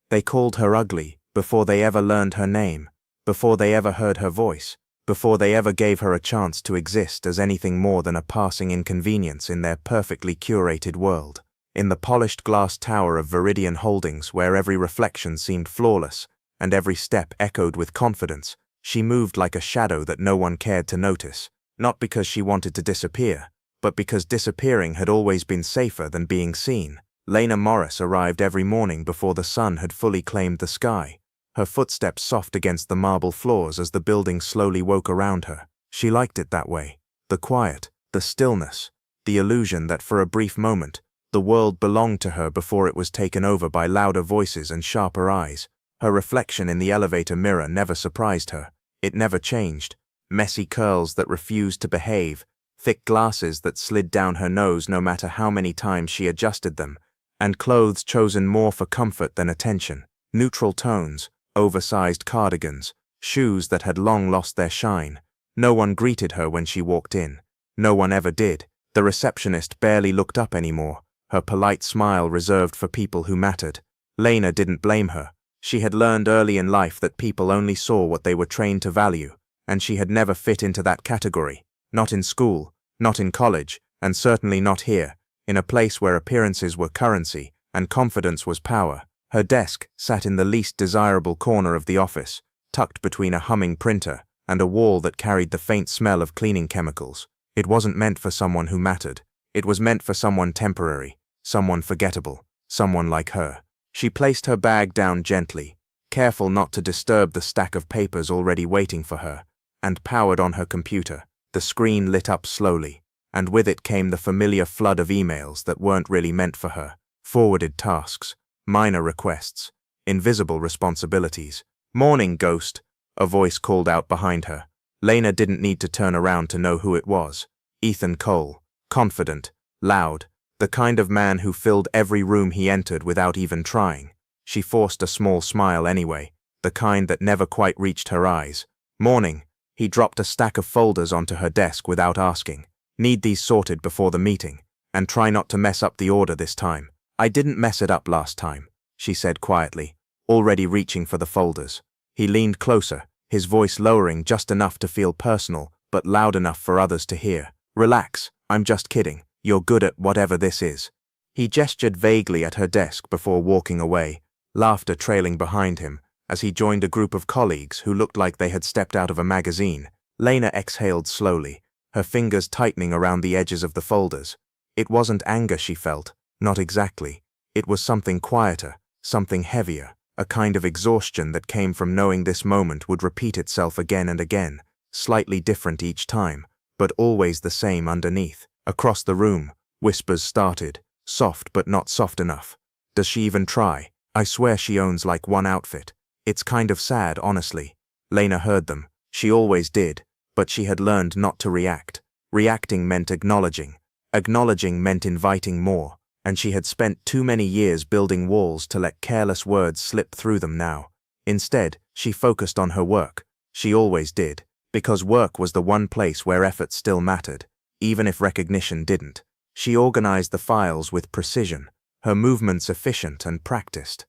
They called her ugly before they ever learned her name, before they ever heard her voice, before they ever gave her a chance to exist as anything more than a passing inconvenience in their perfectly curated world. In the polished glass tower of Viridian Holdings, where every reflection seemed flawless and every step echoed with confidence, she moved like a shadow that no one cared to notice, not because she wanted to disappear, but because disappearing had always been safer than being seen. Lena Morris arrived every morning before the sun had fully claimed the sky, her footsteps soft against the marble floors as the building slowly woke around her. She liked it that way. The quiet, the stillness, the illusion that for a brief moment, the world belonged to her before it was taken over by louder voices and sharper eyes. Her reflection in the elevator mirror never surprised her. It never changed. Messy curls that refused to behave, thick glasses that slid down her nose no matter how many times she adjusted them, and clothes chosen more for comfort than attention. Neutral tones, oversized cardigans, shoes that had long lost their shine. No one greeted her when she walked in. No one ever did. The receptionist barely looked up anymore, her polite smile reserved for people who mattered. Lena didn't blame her. She had learned early in life that people only saw what they were trained to value, and she had never fit into that category. Not in school, not in college, and certainly not here, in a place where appearances were currency and confidence was power. Her desk sat in the least desirable corner of the office, tucked between a humming printer and a wall that carried the faint smell of cleaning chemicals. It wasn't meant for someone who mattered. It was meant for someone temporary, someone forgettable, someone like her. She placed her bag down gently, careful not to disturb the stack of papers already waiting for her, and powered on her computer. The screen lit up slowly, and with it came the familiar flood of emails that weren't really meant for her. Forwarded tasks, minor requests, invisible responsibilities. "Morning, Ghost," a voice called out behind her. Lena didn't need to turn around to know who it was. Ethan Cole, confident, loud, the kind of man who filled every room he entered without even trying. She forced a small smile anyway, the kind that never quite reached her eyes. "Morning." He dropped a stack of folders onto her desk without asking. "Need these sorted before the meeting, and try not to mess up the order this time." "I didn't mess it up last time," she said quietly, already reaching for the folders. He leaned closer, his voice lowering just enough to feel personal, but loud enough for others to hear. "Relax, I'm just kidding. You're good at whatever this is." He gestured vaguely at her desk before walking away, laughter trailing behind him, as he joined a group of colleagues who looked like they had stepped out of a magazine. Lena exhaled slowly, her fingers tightening around the edges of the folders. It wasn't anger she felt, not exactly. It was something quieter, something heavier, a kind of exhaustion that came from knowing this moment would repeat itself again and again, slightly different each time, but always the same underneath. Across the room, whispers started, soft but not soft enough. "Does she even try? I swear she owns like one outfit. It's kind of sad, honestly." Lena heard them. She always did, but she had learned not to react. Reacting meant acknowledging. Acknowledging meant inviting more, and she had spent too many years building walls to let careless words slip through them now. Instead, she focused on her work. She always did, because work was the one place where effort still mattered, even if recognition didn't. She organized the files with precision, her movements efficient and practiced.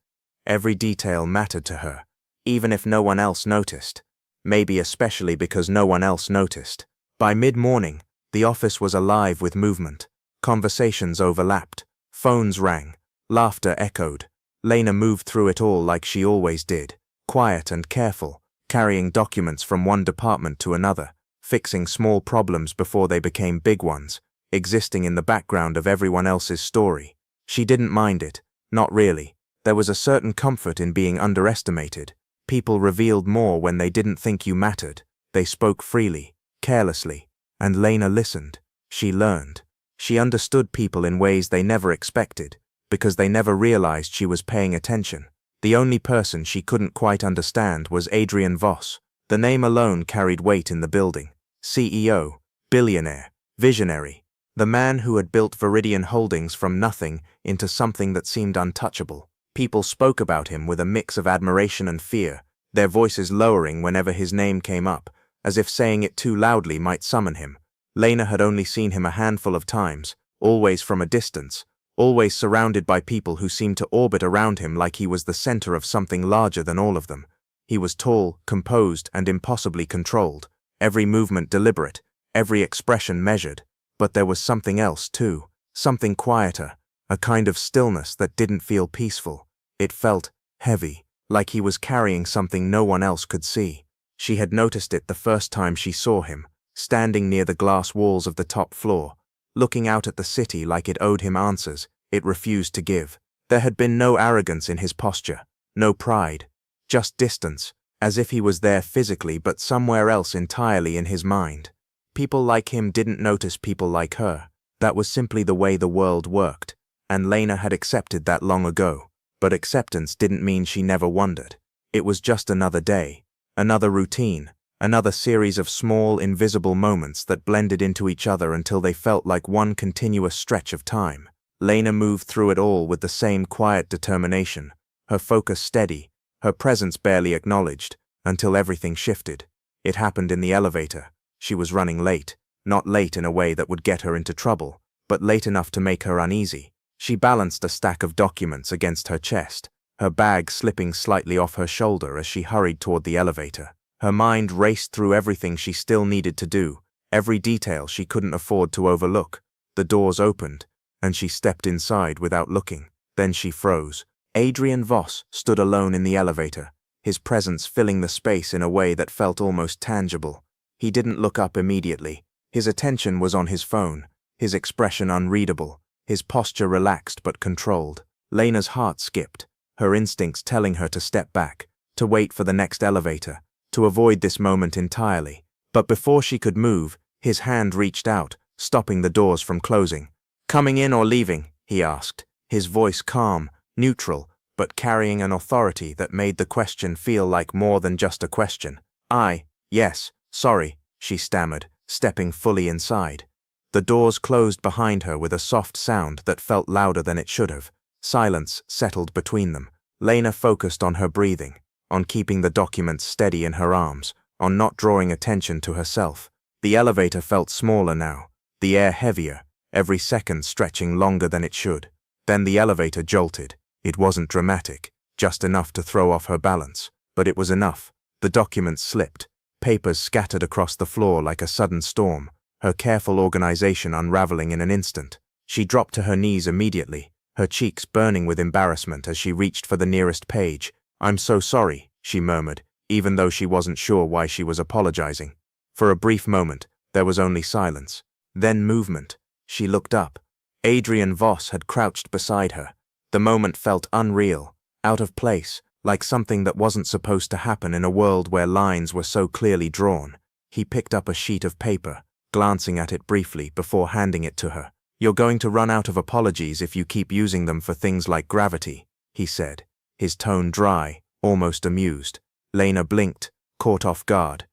Every detail mattered to her, even if no one else noticed. Maybe especially because no one else noticed. By mid-morning, the office was alive with movement. Conversations overlapped, phones rang, laughter echoed. Lena moved through it all like she always did, quiet and careful, carrying documents from one department to another, fixing small problems before they became big ones, existing in the background of everyone else's story. She didn't mind it, not really. There was a certain comfort in being underestimated. People revealed more when they didn't think you mattered. They spoke freely, carelessly, and Lena listened. She learned. She understood people in ways they never expected, because they never realized she was paying attention. The only person she couldn't quite understand was Adrian Voss. The name alone carried weight in the building. CEO, billionaire, visionary, the man who had built Viridian Holdings from nothing into something that seemed untouchable. People spoke about him with a mix of admiration and fear, their voices lowering whenever his name came up, as if saying it too loudly might summon him. Lena had only seen him a handful of times, always from a distance, always surrounded by people who seemed to orbit around him like he was the center of something larger than all of them. He was tall, composed, and impossibly controlled, every movement deliberate, every expression measured. But there was something else too, something quieter, a kind of stillness that didn't feel peaceful. It felt heavy, like he was carrying something no one else could see. She had noticed it the first time she saw him, standing near the glass walls of the top floor, looking out at the city like it owed him answers it refused to give. There had been no arrogance in his posture, no pride, just distance, as if he was there physically but somewhere else entirely in his mind. People like him didn't notice people like her. That was simply the way the world worked, and Lena had accepted that long ago. But acceptance didn't mean she never wondered. It was just another day, another routine, another series of small, invisible moments that blended into each other until they felt like one continuous stretch of time. Lena moved through it all with the same quiet determination, her focus steady, her presence barely acknowledged, until everything shifted. It happened in the elevator. She was running late, not late in a way that would get her into trouble, but late enough to make her uneasy. She balanced a stack of documents against her chest, her bag slipping slightly off her shoulder as she hurried toward the elevator. Her mind raced through everything she still needed to do, every detail she couldn't afford to overlook. The doors opened, and she stepped inside without looking. Then she froze. Adrian Voss stood alone in the elevator, his presence filling the space in a way that felt almost tangible. He didn't look up immediately. His attention was on his phone, his expression unreadable, his posture relaxed but controlled. Lena's heart skipped, her instincts telling her to step back, to wait for the next elevator, to avoid this moment entirely. But before she could move, his hand reached out, stopping the doors from closing. "Coming in or leaving?" he asked, his voice calm, neutral, but carrying an authority that made the question feel like more than just a question. Yes, sorry," she stammered, stepping fully inside. The doors closed behind her with a soft sound that felt louder than it should have. Silence settled between them. Lena focused on her breathing, on keeping the documents steady in her arms, on not drawing attention to herself. The elevator felt smaller now, the air heavier, every second stretching longer than it should. Then the elevator jolted. It wasn't dramatic, just enough to throw off her balance, but it was enough. The documents slipped, papers scattered across the floor like a sudden storm, her careful organization unraveling in an instant. She dropped to her knees immediately, her cheeks burning with embarrassment as she reached for the nearest page. "I'm so sorry," she murmured, even though she wasn't sure why she was apologizing. For a brief moment, there was only silence. Then movement. She looked up. Adrian Voss had crouched beside her. The moment felt unreal, out of place, like something that wasn't supposed to happen in a world where lines were so clearly drawn. He picked up a sheet of paper, glancing at it briefly before handing it to her. "You're going to run out of apologies if you keep using them for things like gravity," he said, his tone dry, almost amused. Lena blinked, caught off guard.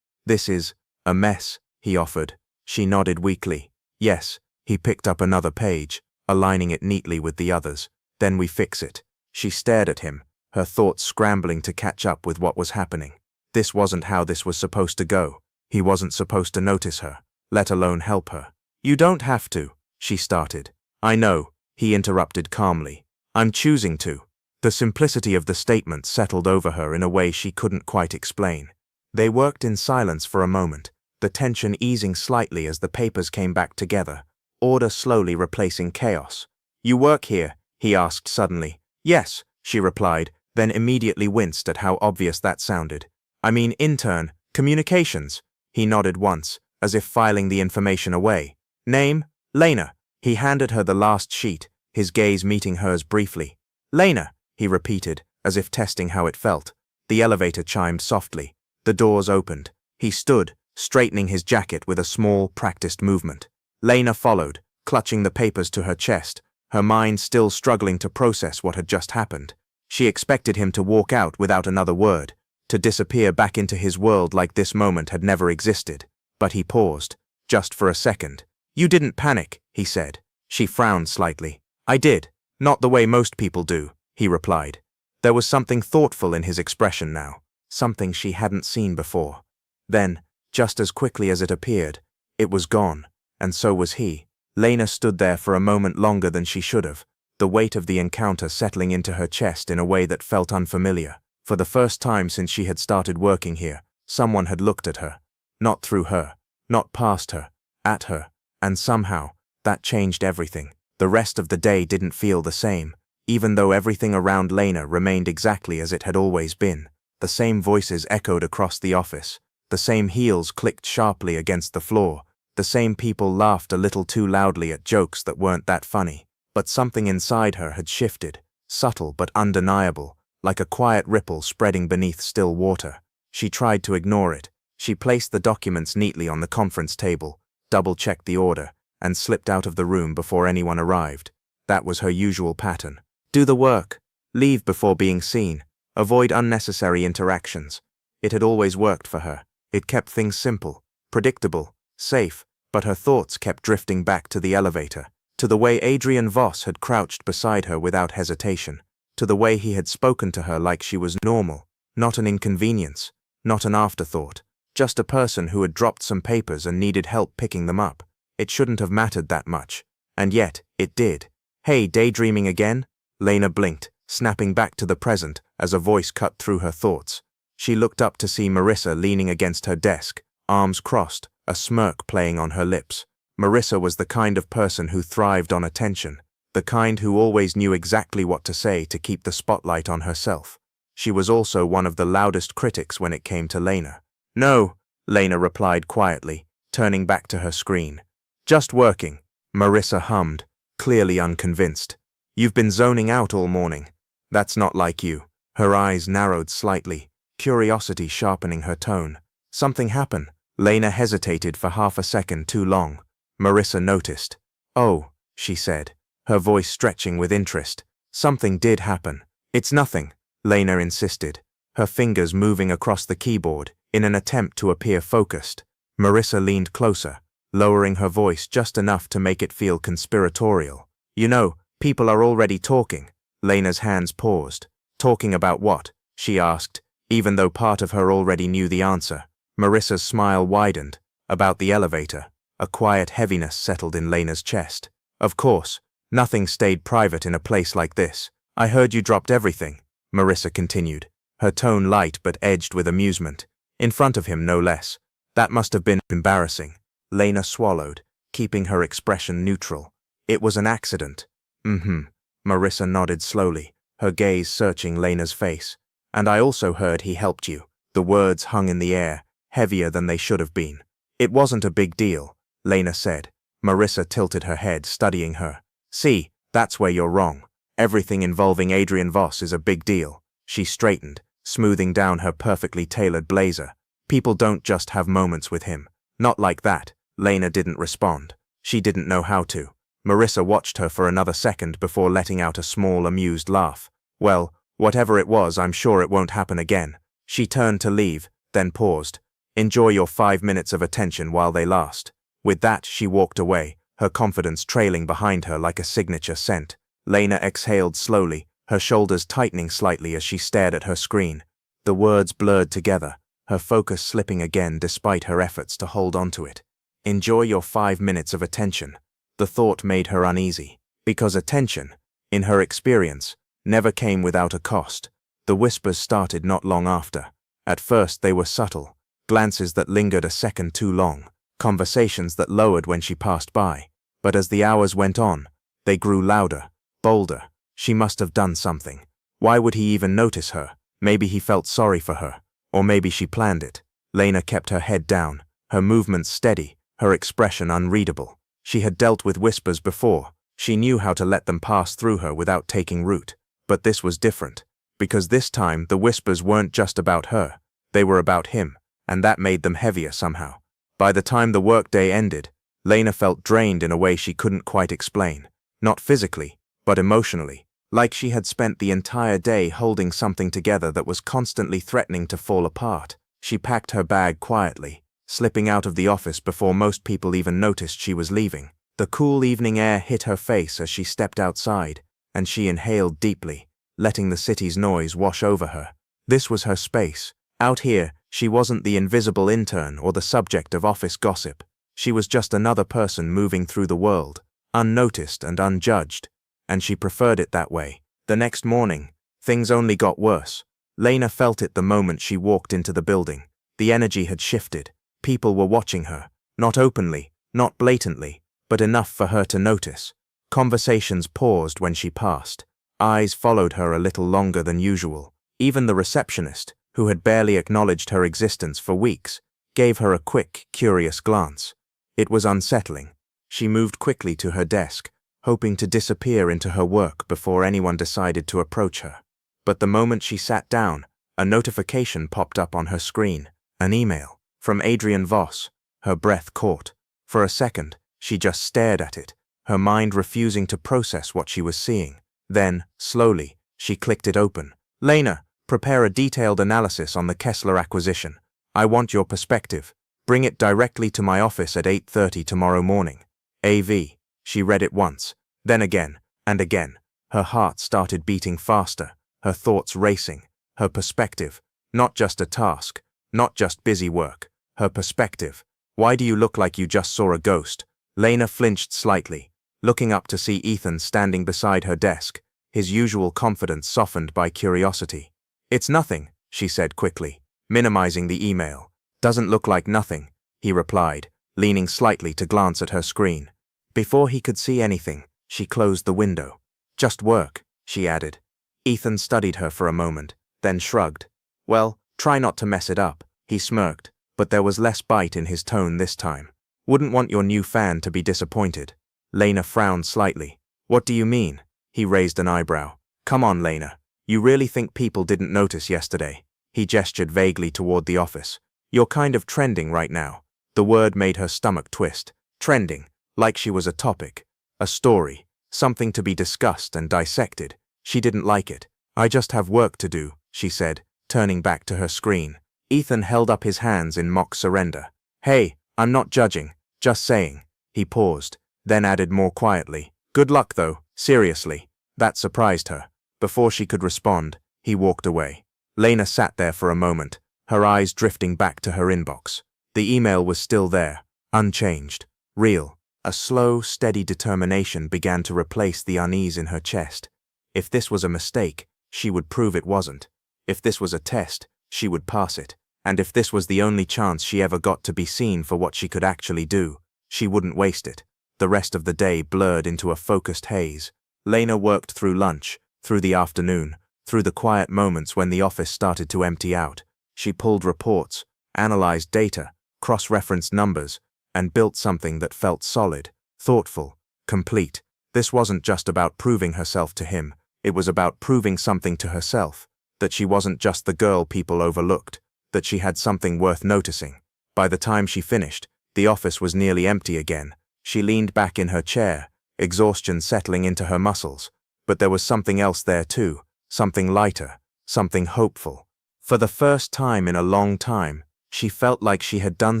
This is a mess," he offered. She nodded weakly. "Yes." He picked up another page, aligning it neatly with the others. "Then we fix it." She stared at him, her thoughts scrambling to catch up with what was happening. This wasn't how this was supposed to go. He wasn't supposed to notice her, let alone help her. "You don't have to," she started. "I know," he interrupted calmly. "I'm choosing to." The simplicity of the statement settled over her in a way she couldn't quite explain. They worked in silence for a moment, the tension easing slightly as the papers came back together, order slowly replacing chaos. "You work here?" he asked suddenly. "Yes," she replied, then immediately winced at how obvious that sounded. "I mean intern, communications." He nodded once, as if filing the information away. "Name?" "Lena." He handed her the last sheet, his gaze meeting hers briefly. "Lena," he repeated, as if testing how it felt. The elevator chimed softly. The doors opened. He stood, straightening his jacket with a small, practiced movement. Lena followed, clutching the papers to her chest, her mind still struggling to process what had just happened. She expected him to walk out without another word, to disappear back into his world like this moment had never existed. But he paused, just for a second. "You didn't panic," he said. She frowned slightly. "I did. Not the way most people do," he replied. There was something thoughtful in his expression now, something she hadn't seen before. Then, just as quickly as it appeared, it was gone, and so was he. Lena stood there for a moment longer than she should have, the weight of the encounter settling into her chest in a way that felt unfamiliar. For the first time since she had started working here, someone had looked at her. Not through her, not past her, at her, and somehow, that changed everything. The rest of the day didn't feel the same, even though everything around Lena remained exactly as it had always been. The same voices echoed across the office, the same heels clicked sharply against the floor, the same people laughed a little too loudly at jokes that weren't that funny. But something inside her had shifted, subtle but undeniable, like a quiet ripple spreading beneath still water. She tried to ignore it. She placed the documents neatly on the conference table, double-checked the order, and slipped out of the room before anyone arrived. That was her usual pattern. Do the work, leave before being seen, avoid unnecessary interactions. It had always worked for her. It kept things simple, predictable, safe, but her thoughts kept drifting back to the elevator, to the way Adrian Voss had crouched beside her without hesitation, to the way he had spoken to her like she was normal, not an inconvenience, not an afterthought, just a person who had dropped some papers and needed help picking them up. It shouldn't have mattered that much, and yet it did. Hey, daydreaming again? Lena blinked, snapping back to the present as a voice cut through her thoughts. She looked up to see Marissa leaning against her desk, arms crossed, a smirk playing on her lips. Marissa was the kind of person who thrived on attention, the kind who always knew exactly what to say to keep the spotlight on herself. She was also one of the loudest critics when it came to Lena. No, Lena replied quietly, turning back to her screen. Just working, Marissa hummed, clearly unconvinced. You've been zoning out all morning. That's not like you. Her eyes narrowed slightly, curiosity sharpening her tone. Something happened. Lena hesitated for half a second too long. Marissa noticed. Oh, she said, her voice stretching with interest. Something did happen. It's nothing, Lena insisted, her fingers moving across the keyboard in an attempt to appear focused. Marissa leaned closer, lowering her voice just enough to make it feel conspiratorial. You know, people are already talking. Lena's hands paused. Talking about what? She asked, even though part of her already knew the answer. Marissa's smile widened. About the elevator. A quiet heaviness settled in Lena's chest. Of course, nothing stayed private in a place like this. I heard you dropped everything, Marissa continued, her tone light but edged with amusement. In front of him, no less. That must have been embarrassing. Lena swallowed, keeping her expression neutral. It was an accident. Marissa nodded slowly, her gaze searching Lena's face. And I also heard he helped you. The words hung in the air, heavier than they should have been. It wasn't a big deal, Lena said. Marissa tilted her head, studying her. See, that's where you're wrong. Everything involving Adrian Voss is a big deal. She straightened, smoothing down her perfectly tailored blazer. People don't just have moments with him. Not like that. Lena didn't respond. She didn't know how to. Marissa watched her for another second before letting out a small, amused laugh. Well, whatever it was, I'm sure it won't happen again. She turned to leave, then paused. Enjoy your 5 minutes of attention while they last. With that, she walked away, her confidence trailing behind her like a signature scent. Lena exhaled slowly, her shoulders tightening slightly as she stared at her screen. The words blurred together, her focus slipping again despite her efforts to hold onto it. Enjoy your 5 minutes of attention. The thought made her uneasy, because attention, in her experience, never came without a cost. The whispers started not long after. At first they were subtle, glances that lingered a second too long, conversations that lowered when she passed by. But as the hours went on, they grew louder, bolder. She must have done something. Why would he even notice her? Maybe he felt sorry for her, or maybe she planned it. Lena kept her head down, her movements steady, her expression unreadable. She had dealt with whispers before. She knew how to let them pass through her without taking root. But this was different, because this time the whispers weren't just about her. They were about him, and that made them heavier somehow. By the time the workday ended, Lena felt drained in a way she couldn't quite explain. Not physically, but emotionally, like she had spent the entire day holding something together that was constantly threatening to fall apart. She packed her bag quietly, slipping out of the office before most people even noticed she was leaving. The cool evening air hit her face as she stepped outside, and she inhaled deeply, letting the city's noise wash over her. This was her space. Out here, she wasn't the invisible intern or the subject of office gossip. She was just another person moving through the world, unnoticed and unjudged, and she preferred it that way. The next morning, things only got worse. Lena felt it the moment she walked into the building. The energy had shifted. People were watching her, not openly, not blatantly, but enough for her to notice. Conversations paused when she passed. Eyes followed her a little longer than usual. Even the receptionist, who had barely acknowledged her existence for weeks, gave her a quick, curious glance. It was unsettling. She moved quickly to her desk, hoping to disappear into her work before anyone decided to approach her. But the moment she sat down, a notification popped up on her screen. An email from Adrian Voss. Her breath caught. For a second, she just stared at it, her mind refusing to process what she was seeing. Then, slowly, she clicked it open. Lena, prepare a detailed analysis on the Kessler acquisition. I want your perspective. Bring it directly to my office at 8:30 tomorrow morning. AV. She read it once, then again, and again. Her heart started beating faster, her thoughts racing. Her perspective, not just a task, not just busy work. Her perspective. Why do you look like you just saw a ghost? Lena flinched slightly, looking up to see Ethan standing beside her desk, his usual confidence softened by curiosity. It's nothing, she said quickly, minimizing the email. Doesn't look like nothing, he replied, leaning slightly to glance at her screen. Before he could see anything, she closed the window. Just work, she added. Ethan studied her for a moment, then shrugged. Well, try not to mess it up, he smirked, but there was less bite in his tone this time. Wouldn't want your new fan to be disappointed. Lena frowned slightly. What do you mean? He raised an eyebrow. Come on, Lena. You really think people didn't notice yesterday? He gestured vaguely toward the office. You're kind of trending right now. The word made her stomach twist. Trending, like she was a topic, a story, something to be discussed and dissected. She didn't like it. I just have work to do, she said, turning back to her screen. Ethan held up his hands in mock surrender. Hey, I'm not judging, just saying. He paused, then added more quietly. Good luck though, seriously. That surprised her. Before she could respond, he walked away. Lena sat there for a moment, her eyes drifting back to her inbox. The email was still there, unchanged, real. A slow, steady determination began to replace the unease in her chest. If this was a mistake, she would prove it wasn't. If this was a test, she would pass it. And if this was the only chance she ever got to be seen for what she could actually do, she wouldn't waste it. The rest of the day blurred into a focused haze. Lena worked through lunch, through the afternoon, through the quiet moments when the office started to empty out. She pulled reports, analyzed data, cross-referenced numbers, and built something that felt solid, thoughtful, complete. This wasn't just about proving herself to him, it was about proving something to herself, that she wasn't just the girl people overlooked, that she had something worth noticing. By the time she finished, the office was nearly empty again. She leaned back in her chair, exhaustion settling into her muscles. But there was something else there too, something lighter, something hopeful. For the first time in a long time, she felt like she had done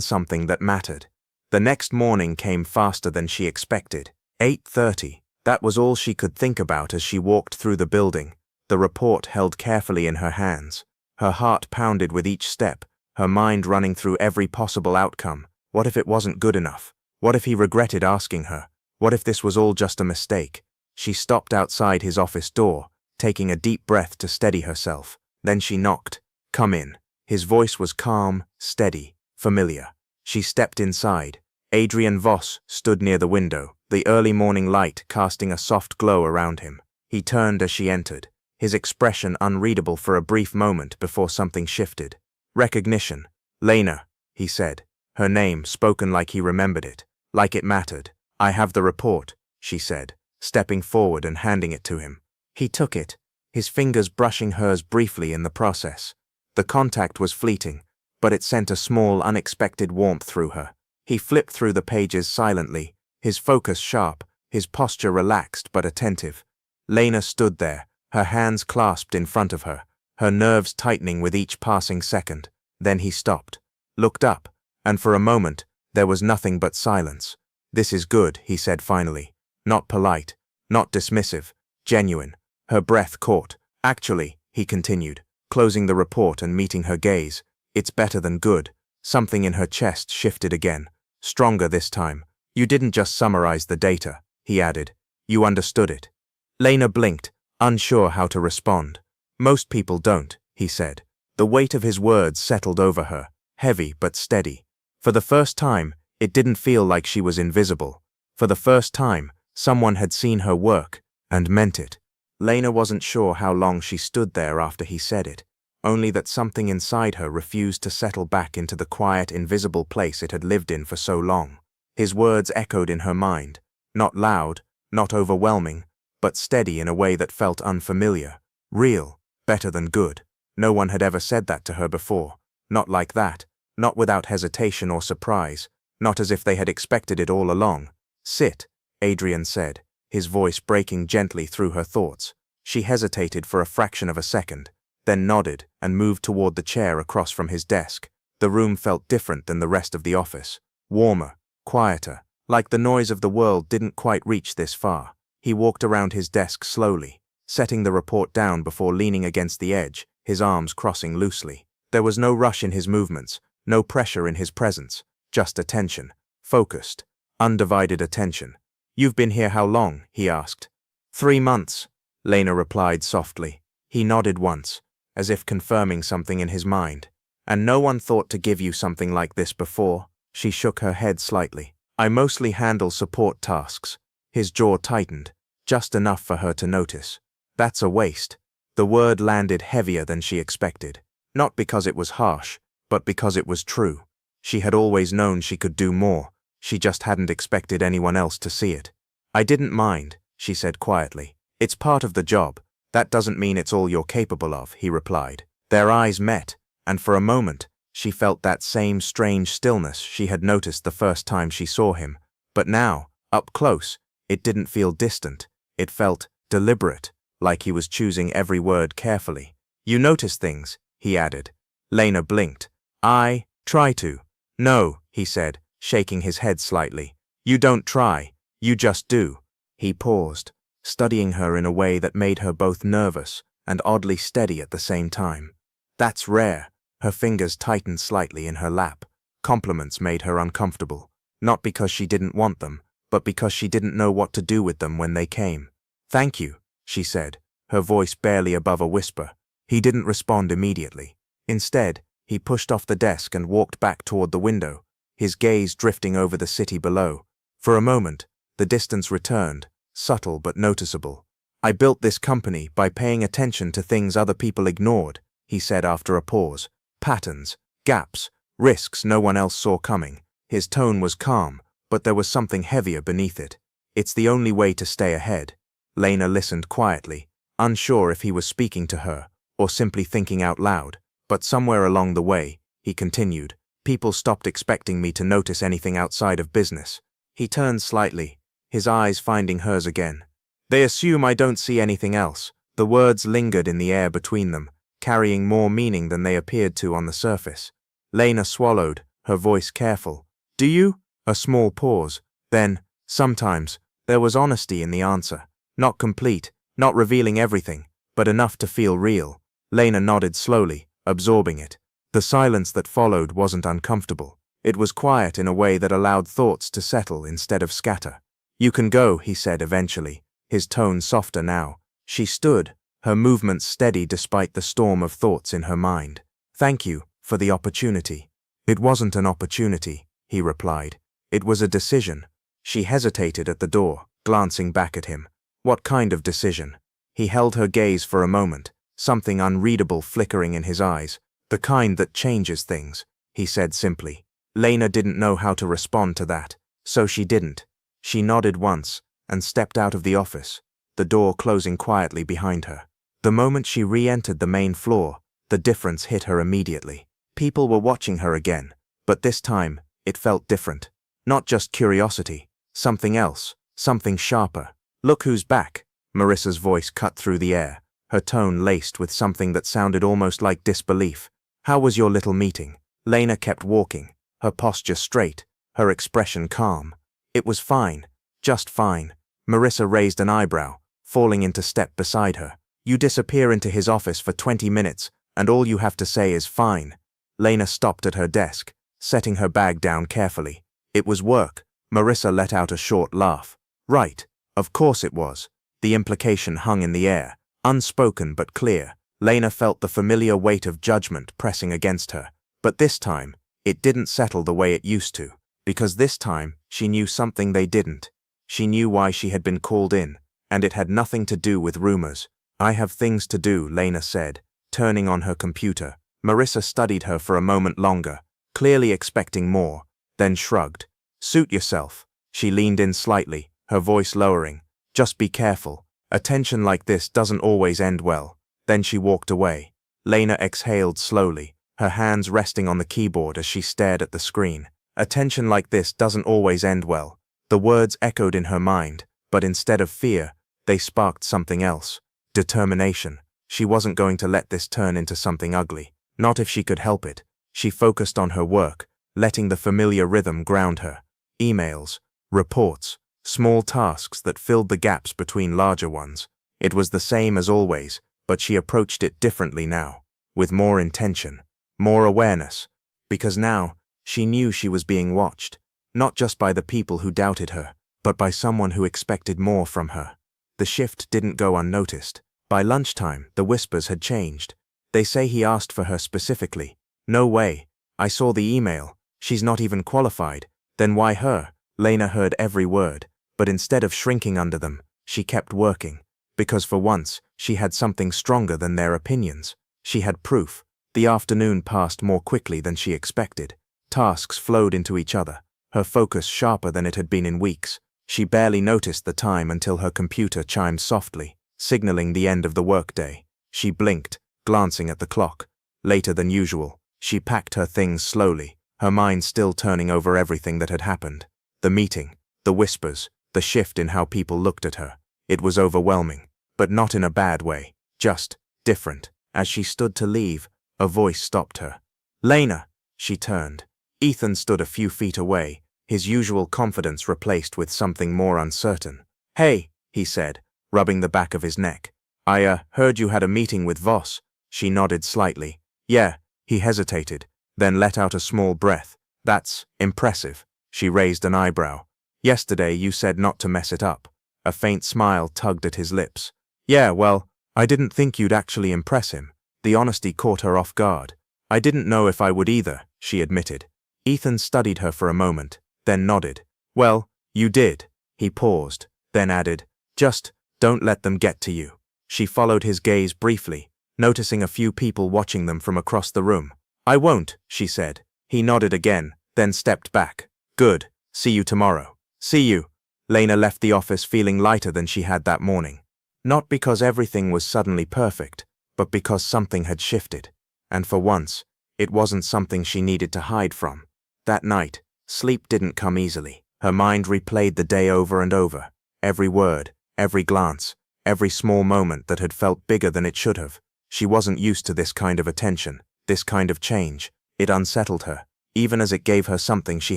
something that mattered. The next morning came faster than she expected. 8:30. That was all she could think about as she walked through the building, the report held carefully in her hands. Her heart pounded with each step, her mind running through every possible outcome. What if it wasn't good enough? What if he regretted asking her? What if this was all just a mistake? She stopped outside his office door, taking a deep breath to steady herself. Then she knocked. Come in. His voice was calm, steady, familiar. She stepped inside. Adrian Voss stood near the window, the early morning light casting a soft glow around him. He turned as she entered, his expression unreadable for a brief moment before something shifted. Recognition. Lena, he said, her name spoken like he remembered it, like it mattered. I have the report, she said, stepping forward and handing it to him. He took it, his fingers brushing hers briefly in the process. The contact was fleeting, but it sent a small, unexpected warmth through her. He flipped through the pages silently, his focus sharp, his posture relaxed but attentive. Lena stood there, her hands clasped in front of her, her nerves tightening with each passing second. Then he stopped, looked up, and for a moment, there was nothing but silence. This is good, he said finally. Not polite, not dismissive, genuine. Her breath caught. Actually, he continued, closing the report and meeting her gaze, it's better than good. Something in her chest shifted again. Stronger this time. You didn't just summarize the data, he added. You understood it. Lena blinked, unsure how to respond. Most people don't, he said. The weight of his words settled over her, heavy but steady. For the first time, it didn't feel like she was invisible. For the first time, someone had seen her work, and meant it. Lena wasn't sure how long she stood there after he said it, only that something inside her refused to settle back into the quiet, invisible place it had lived in for so long. His words echoed in her mind, not loud, not overwhelming, but steady in a way that felt unfamiliar, real, better than good. No one had ever said that to her before, not like that, not without hesitation or surprise, not as if they had expected it all along. Sit, Adrian said, his voice breaking gently through her thoughts. She hesitated for a fraction of a second, then nodded and moved toward the chair across from his desk. The room felt different than the rest of the office, warmer, quieter, like the noise of the world didn't quite reach this far. He walked around his desk slowly, setting the report down before leaning against the edge, his arms crossing loosely. There was no rush in his movements, no pressure in his presence, just attention, focused, undivided attention. You've been here how long? He asked. 3 months, Lena replied softly. He nodded once, as if confirming something in his mind. And no one thought to give you something like this before? She shook her head slightly. I mostly handle support tasks. His jaw tightened, just enough for her to notice. That's a waste. The word landed heavier than she expected. Not because it was harsh, but because it was true. She had always known she could do more. She just hadn't expected anyone else to see it. I didn't mind, she said quietly. It's part of the job. That doesn't mean it's all you're capable of, he replied. Their eyes met, and for a moment, she felt that same strange stillness she had noticed the first time she saw him. But now, up close, it didn't feel distant. It felt deliberate, like he was choosing every word carefully. You notice things, he added. Lena blinked. I try to. No, he said, shaking his head slightly. You don't try, you just do. He paused, studying her in a way that made her both nervous and oddly steady at the same time. That's rare. Her fingers tightened slightly in her lap. Compliments made her uncomfortable, not because she didn't want them, but because she didn't know what to do with them when they came. Thank you, she said, her voice barely above a whisper. He didn't respond immediately. Instead, he pushed off the desk and walked back toward the window, his gaze drifting over the city below. For a moment, the distance returned, subtle but noticeable. I built this company by paying attention to things other people ignored, he said after a pause. Patterns, gaps, risks no one else saw coming. His tone was calm, but there was something heavier beneath it. It's the only way to stay ahead. Lena listened quietly, unsure if he was speaking to her or simply thinking out loud. But somewhere along the way, he continued, people stopped expecting me to notice anything outside of business. He turned slightly, his eyes finding hers again. They assume I don't see anything else. The words lingered in the air between them, carrying more meaning than they appeared to on the surface. Lena swallowed, her voice careful. Do you? A small pause. Then, sometimes, there was honesty in the answer. Not complete, not revealing everything, but enough to feel real. Lena nodded slowly, absorbing it. The silence that followed wasn't uncomfortable. It was quiet in a way that allowed thoughts to settle instead of scatter. You can go, he said eventually, his tone softer now. She stood, her movements steady despite the storm of thoughts in her mind. Thank you for the opportunity. It wasn't an opportunity, he replied. It was a decision. She hesitated at the door, glancing back at him. What kind of decision? He held her gaze for a moment, something unreadable flickering in his eyes. The kind that changes things, he said simply. Lena didn't know how to respond to that, so she didn't. She nodded once and stepped out of the office, the door closing quietly behind her. The moment she re-entered the main floor, the difference hit her immediately. People were watching her again, but this time, it felt different. Not just curiosity, something else, something sharper. Look who's back, Marissa's voice cut through the air, her tone laced with something that sounded almost like disbelief. How was your little meeting? Lena kept walking, her posture straight, her expression calm. It was fine, just fine. Marissa raised an eyebrow, falling into step beside her. You disappear into his office for 20 minutes, and all you have to say is fine. Lena stopped at her desk, setting her bag down carefully. It was work. Marissa let out a short laugh. Right, of course it was. The implication hung in the air, unspoken but clear. Lena felt the familiar weight of judgment pressing against her. But this time, it didn't settle the way it used to, because this time, she knew something they didn't. She knew why she had been called in, and it had nothing to do with rumors. I have things to do, Lena said, turning on her computer. Marissa studied her for a moment longer, clearly expecting more, then shrugged. Suit yourself. She leaned in slightly, her voice lowering. Just be careful. Attention like this doesn't always end well. Then she walked away. Lena exhaled slowly, her hands resting on the keyboard as she stared at the screen. Attention like this doesn't always end well. The words echoed in her mind, but instead of fear, they sparked something else. Determination. She wasn't going to let this turn into something ugly. Not if she could help it. She focused on her work, letting the familiar rhythm ground her. Emails, reports, small tasks that filled the gaps between larger ones. It was the same as always, but she approached it differently now, with more intention, more awareness, because now she knew she was being watched, not just by the people who doubted her, but by someone who expected more from her. The shift didn't go unnoticed. By lunchtime, the whispers had changed. They say he asked for her specifically. No way. I saw the email. She's not even qualified. Then why her? Lena heard every word, but instead of shrinking under them, she kept working. Because for once, she had something stronger than their opinions. She had proof. The afternoon passed more quickly than she expected. Tasks flowed into each other, her focus sharper than it had been in weeks. She barely noticed the time until her computer chimed softly, signaling the end of the workday. She blinked, glancing at the clock. Later than usual, she packed her things slowly, her mind still turning over everything that had happened. The meeting, the whispers, the shift in how people looked at her. It was overwhelming, but not in a bad way, just different. As she stood to leave, a voice stopped her. Lena! She turned. Ethan stood a few feet away, his usual confidence replaced with something more uncertain. Hey, he said, rubbing the back of his neck. I heard you had a meeting with Voss. She nodded slightly. Yeah, he hesitated, then let out a small breath. That's impressive. She raised an eyebrow. Yesterday you said not to mess it up. A faint smile tugged at his lips. Yeah, well, I didn't think you'd actually impress him. The honesty caught her off guard. I didn't know if I would either, she admitted. Ethan studied her for a moment, then nodded. Well, you did. He paused, then added, just don't let them get to you. She followed his gaze briefly, noticing a few people watching them from across the room. I won't, she said. He nodded again, then stepped back. Good. See you tomorrow. See you. Lena left the office feeling lighter than she had that morning. Not because everything was suddenly perfect, but because something had shifted. And for once, it wasn't something she needed to hide from. That night, sleep didn't come easily. Her mind replayed the day over and over. Every word, every glance, every small moment that had felt bigger than it should have. She wasn't used to this kind of attention, this kind of change. It unsettled her, even as it gave her something she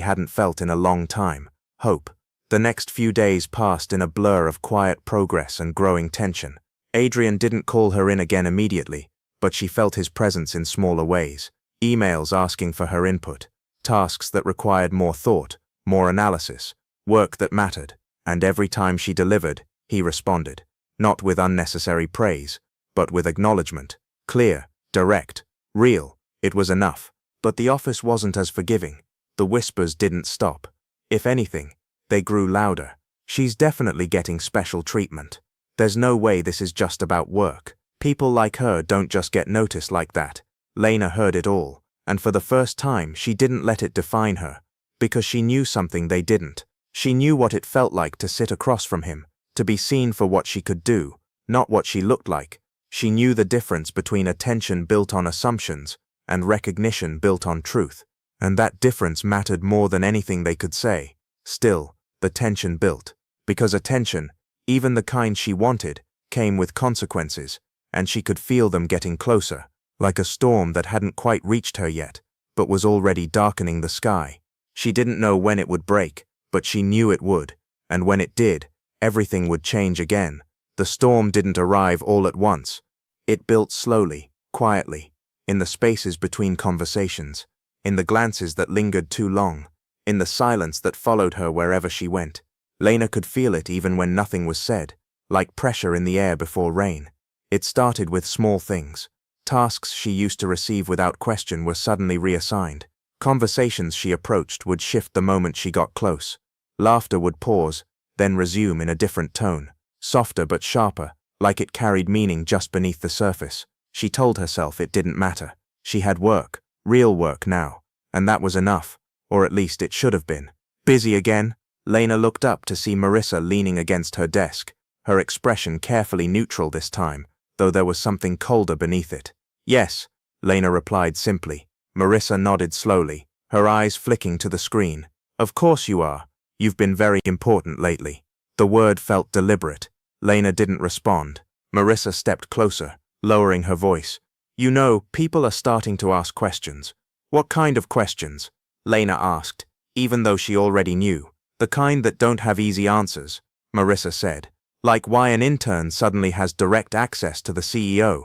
hadn't felt in a long time, hope. The next few days passed in a blur of quiet progress and growing tension. Adrian didn't call her in again immediately, but she felt his presence in smaller ways. Emails asking for her input, tasks that required more thought, more analysis, work that mattered, and every time she delivered, he responded. Not with unnecessary praise, but with acknowledgement. Clear, direct, real. It was enough. But the office wasn't as forgiving. The whispers didn't stop. If anything, they grew louder. She's definitely getting special treatment. There's no way this is just about work. People like her don't just get noticed like that. Lena heard it all, and for the first time she didn't let it define her, because she knew something they didn't. She knew what it felt like to sit across from him, to be seen for what she could do, not what she looked like. She knew the difference between attention built on assumptions and recognition built on truth, and that difference mattered more than anything they could say. Still, the tension built, because attention, even the kind she wanted, came with consequences, and she could feel them getting closer, like a storm that hadn't quite reached her yet, but was already darkening the sky. She didn't know when it would break, but she knew it would, and when it did, everything would change again. The storm didn't arrive all at once. It built slowly, quietly, in the spaces between conversations, in the glances that lingered too long, in the silence that followed her wherever she went. Lena could feel it even when nothing was said, like pressure in the air before rain. It started with small things. Tasks she used to receive without question were suddenly reassigned. Conversations she approached would shift the moment she got close. Laughter would pause, then resume in a different tone, softer but sharper, like it carried meaning just beneath the surface. She told herself it didn't matter. She had work, real work now, and that was enough, or at least it should have been. Busy again? Lena looked up to see Marissa leaning against her desk, her expression carefully neutral this time, though there was something colder beneath it. Yes, Lena replied simply. Marissa nodded slowly, her eyes flicking to the screen. Of course you are. You've been very important lately. The word felt deliberate. Lena didn't respond. Marissa stepped closer, lowering her voice. You know, people are starting to ask questions. What kind of questions? Lena asked, even though she already knew. The kind that don't have easy answers, Marissa said. Like why an intern suddenly has direct access to the CEO.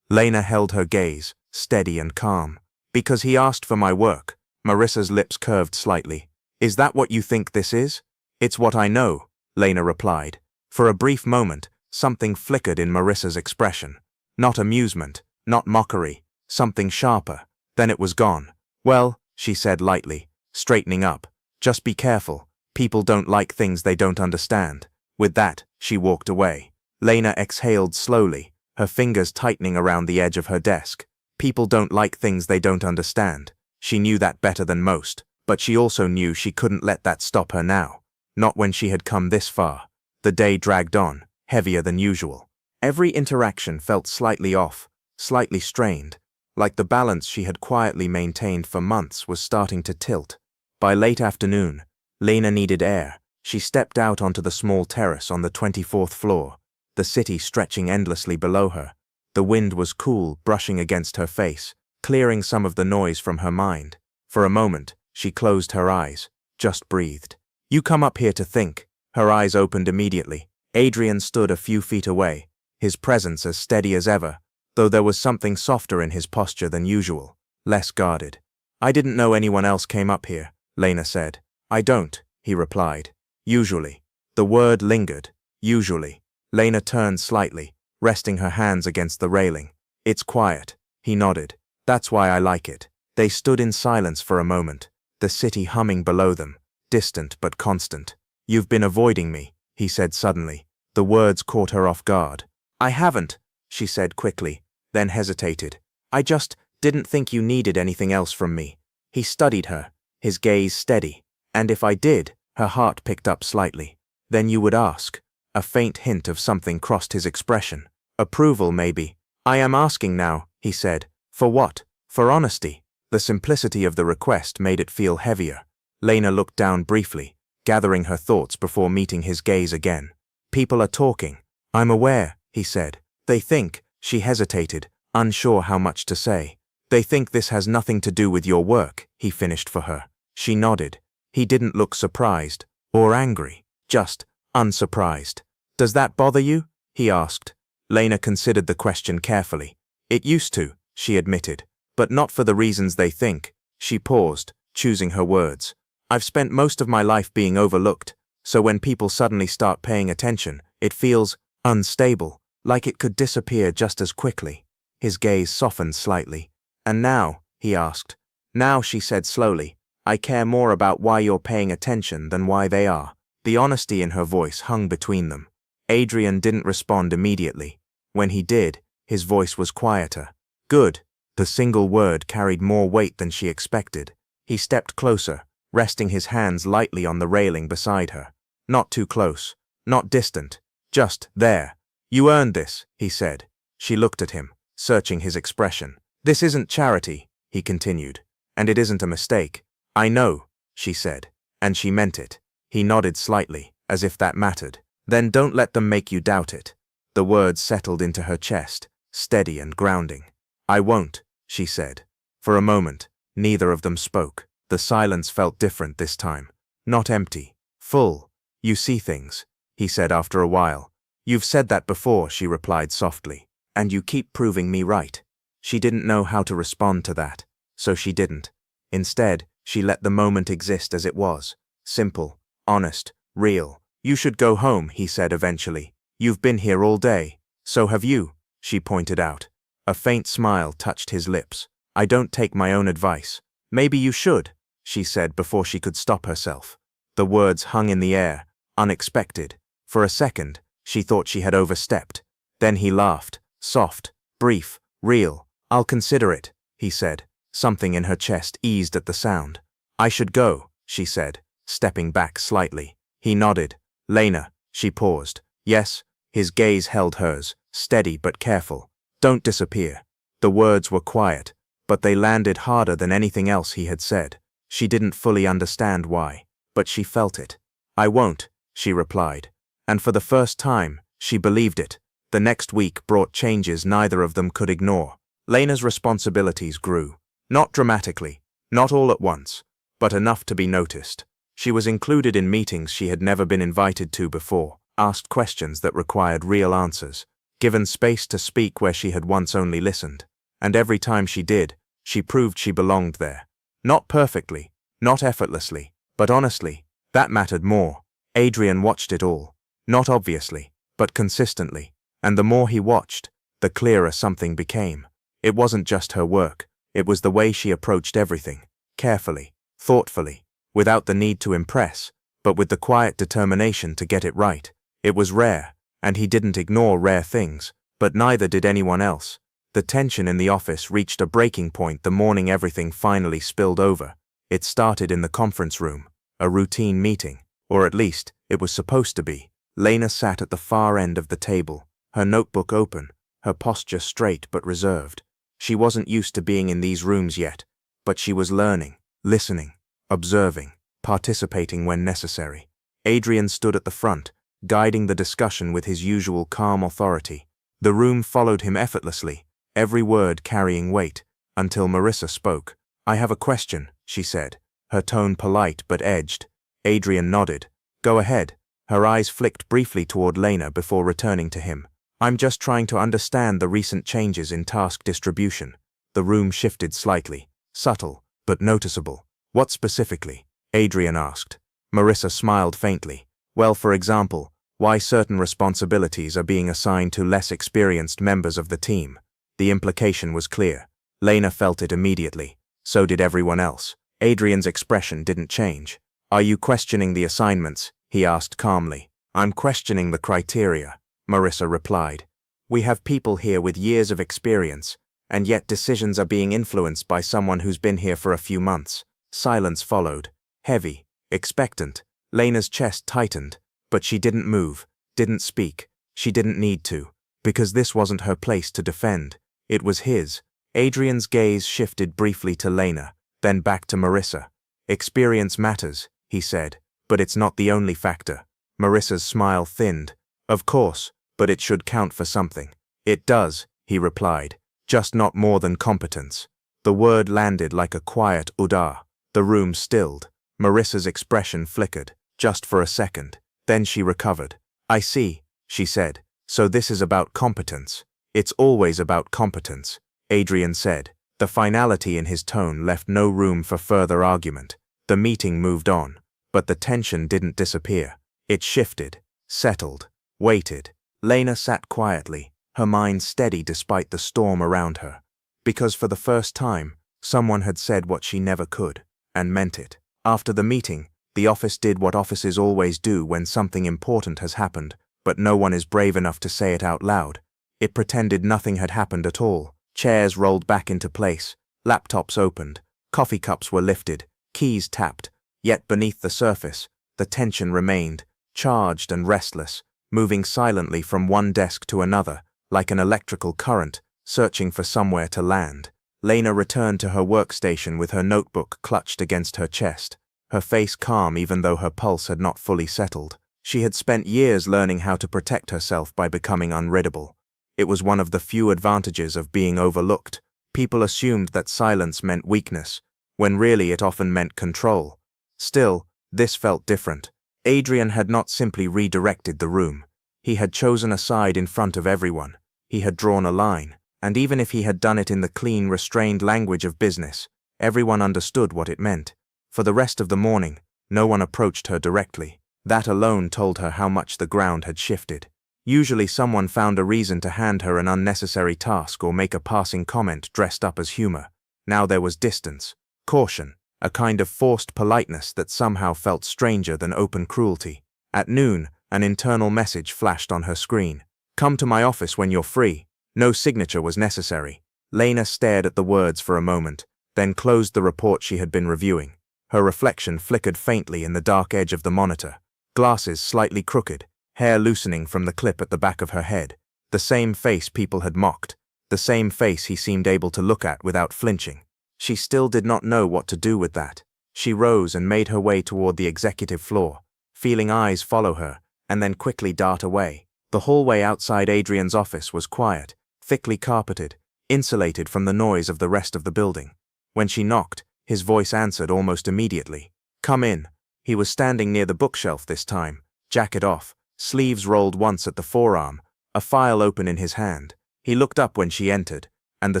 Lena held her gaze, steady and calm. Because he asked for my work. Marissa's lips curved slightly. Is that what you think this is? It's what I know, Lena replied. For a brief moment, something flickered in Marissa's expression. Not amusement, not mockery, something sharper. Then it was gone. Well, she said lightly, straightening up. Just be careful. People don't like things they don't understand. With that, she walked away. Lena exhaled slowly, her fingers tightening around the edge of her desk. People don't like things they don't understand. She knew that better than most, but she also knew she couldn't let that stop her now. Not when she had come this far. The day dragged on, heavier than usual. Every interaction felt slightly off, slightly strained, like the balance she had quietly maintained for months was starting to tilt. By late afternoon, Lena needed air. She stepped out onto the small terrace on the 24th floor, the city stretching endlessly below her. The wind was cool, brushing against her face, clearing some of the noise from her mind. For a moment, she closed her eyes, just breathed. You come up here to think. Her eyes opened immediately. Adrian stood a few feet away, his presence as steady as ever, though there was something softer in his posture than usual, less guarded. I didn't know anyone else came up here, Lena said. I don't, he replied. Usually. The word lingered. Usually. Lena turned slightly, resting her hands against the railing. It's quiet, he nodded. That's why I like it. They stood in silence for a moment, the city humming below them, distant but constant. You've been avoiding me, he said suddenly. The words caught her off guard. I haven't, she said quickly, then hesitated. I just didn't think you needed anything else from me. He studied her, his gaze steady. And if I did, her heart picked up slightly. Then you would ask. A faint hint of something crossed his expression. Approval, maybe. I am asking now, he said. For what? For honesty. The simplicity of the request made it feel heavier. Lena looked down briefly, gathering her thoughts before meeting his gaze again. People are talking. I'm aware, he said. They think, she hesitated, unsure how much to say. They think this has nothing to do with your work, he finished for her. She nodded. He didn't look surprised, or angry, just unsurprised. Does that bother you? He asked. Lena considered the question carefully. It used to, she admitted, but not for the reasons they think. She paused, choosing her words. I've spent most of my life being overlooked, so when people suddenly start paying attention, it feels unstable, like it could disappear just as quickly. His gaze softened slightly. And now, he asked. Now, she said slowly, I care more about why you're paying attention than why they are. The honesty in her voice hung between them. Adrian didn't respond immediately. When he did, his voice was quieter. Good. The single word carried more weight than she expected. He stepped closer, resting his hands lightly on the railing beside her. Not too close, not distant, just there. You earned this, he said. She looked at him, searching his expression. This isn't charity, he continued, and it isn't a mistake. I know, she said, and she meant it. He nodded slightly, as if that mattered. Then don't let them make you doubt it. The words settled into her chest, steady and grounding. I won't, she said. For a moment, neither of them spoke. The silence felt different this time. Not empty, full. You see things, he said after a while. You've said that before, she replied softly. And you keep proving me right. She didn't know how to respond to that, so she didn't. Instead, She let the moment exist as it was. Simple, honest, real. "You should go home," he said eventually. "You've been here all day." "So have you," she pointed out. A faint smile touched his lips. "I don't take my own advice." "Maybe you should," she said before she could stop herself. The words hung in the air, unexpected. For a second, she thought she had overstepped. Then he laughed, soft, brief, real. "I'll consider it," he said. Something in her chest eased at the sound. "I should go," she said, stepping back slightly. He nodded. "Lena," she paused. "Yes?" His gaze held hers, steady but careful. "Don't disappear." The words were quiet, but they landed harder than anything else he had said. She didn't fully understand why, but she felt it. "I won't," she replied. And for the first time, she believed it. The next week brought changes neither of them could ignore. Lena's responsibilities grew. Not dramatically, not all at once, but enough to be noticed. She was included in meetings she had never been invited to before, asked questions that required real answers, given space to speak where she had once only listened. And every time she did, she proved she belonged there. Not perfectly, not effortlessly, but honestly. That mattered more. Adrian watched it all. Not obviously, but consistently. And the more he watched, the clearer something became. It wasn't just her work. It was the way she approached everything. Carefully, thoughtfully, without the need to impress, but with the quiet determination to get it right. It was rare, and he didn't ignore rare things, but neither did anyone else. The tension in the office reached a breaking point the morning everything finally spilled over. It started in the conference room, a routine meeting, or at least, it was supposed to be. Lena sat at the far end of the table, her notebook open, her posture straight but reserved. She wasn't used to being in these rooms yet, but she was learning, listening, observing, participating when necessary. Adrian stood at the front, guiding the discussion with his usual calm authority. The room followed him effortlessly, every word carrying weight, until Marissa spoke. "I have a question," she said, her tone polite but edged. Adrian nodded. "Go ahead." Her eyes flicked briefly toward Lena before returning to him. "I'm just trying to understand the recent changes in task distribution." The room shifted slightly, subtle, but noticeable. "What specifically?" Adrian asked. Marissa smiled faintly. "Well, for example, why certain responsibilities are being assigned to less experienced members of the team." The implication was clear. Lena felt it immediately. So did everyone else. Adrian's expression didn't change. "Are you questioning the assignments?" he asked calmly. "I'm questioning the criteria," Marissa replied. "We have people here with years of experience, and yet decisions are being influenced by someone who's been here for a few months." Silence followed, heavy, expectant. Lena's chest tightened, but she didn't move, didn't speak. She didn't need to, because this wasn't her place to defend. It was his. Adrian's gaze shifted briefly to Lena, then back to Marissa. "Experience matters," he said, "but it's not the only factor." Marissa's smile thinned. "Of course, but it should count for something." "It does," he replied, "just not more than competence." The word landed like a quiet udah. The room stilled. Marissa's expression flickered, just for a second. Then she recovered. "I see," she said. "So this is about competence." "It's always about competence," Adrian said. The finality in his tone left no room for further argument. The meeting moved on, but the tension didn't disappear. It shifted, settled, waited. Lena sat quietly, her mind steady despite the storm around her. Because for the first time, someone had said what she never could, and meant it. After the meeting, the office did what offices always do when something important has happened, but no one is brave enough to say it out loud. It pretended nothing had happened at all. Chairs rolled back into place, laptops opened, coffee cups were lifted, keys tapped. Yet beneath the surface, the tension remained, charged and restless, moving silently from one desk to another, like an electrical current, searching for somewhere to land. Lena returned to her workstation with her notebook clutched against her chest, her face calm even though her pulse had not fully settled. She had spent years learning how to protect herself by becoming unreadable. It was one of the few advantages of being overlooked. People assumed that silence meant weakness, when really it often meant control. Still, this felt different. Adrian had not simply redirected the room. He had chosen a side in front of everyone. He had drawn a line, and even if he had done it in the clean, restrained language of business, everyone understood what it meant. For the rest of the morning, no one approached her directly. That alone told her how much the ground had shifted. Usually someone found a reason to hand her an unnecessary task or make a passing comment dressed up as humor. Now there was distance, caution, a kind of forced politeness that somehow felt stranger than open cruelty. At noon, an internal message flashed on her screen. "Come to my office when you're free." No signature was necessary. Lena stared at the words for a moment, then closed the report she had been reviewing. Her reflection flickered faintly in the dark edge of the monitor. Glasses slightly crooked, hair loosening from the clip at the back of her head. The same face people had mocked. The same face he seemed able to look at without flinching. She still did not know what to do with that. She rose and made her way toward the executive floor, feeling eyes follow her, and then quickly dart away. The hallway outside Adrian's office was quiet, thickly carpeted, insulated from the noise of the rest of the building. When she knocked, his voice answered almost immediately. "Come in." He was standing near the bookshelf this time, jacket off, sleeves rolled once at the forearm, a file open in his hand. He looked up when she entered, and the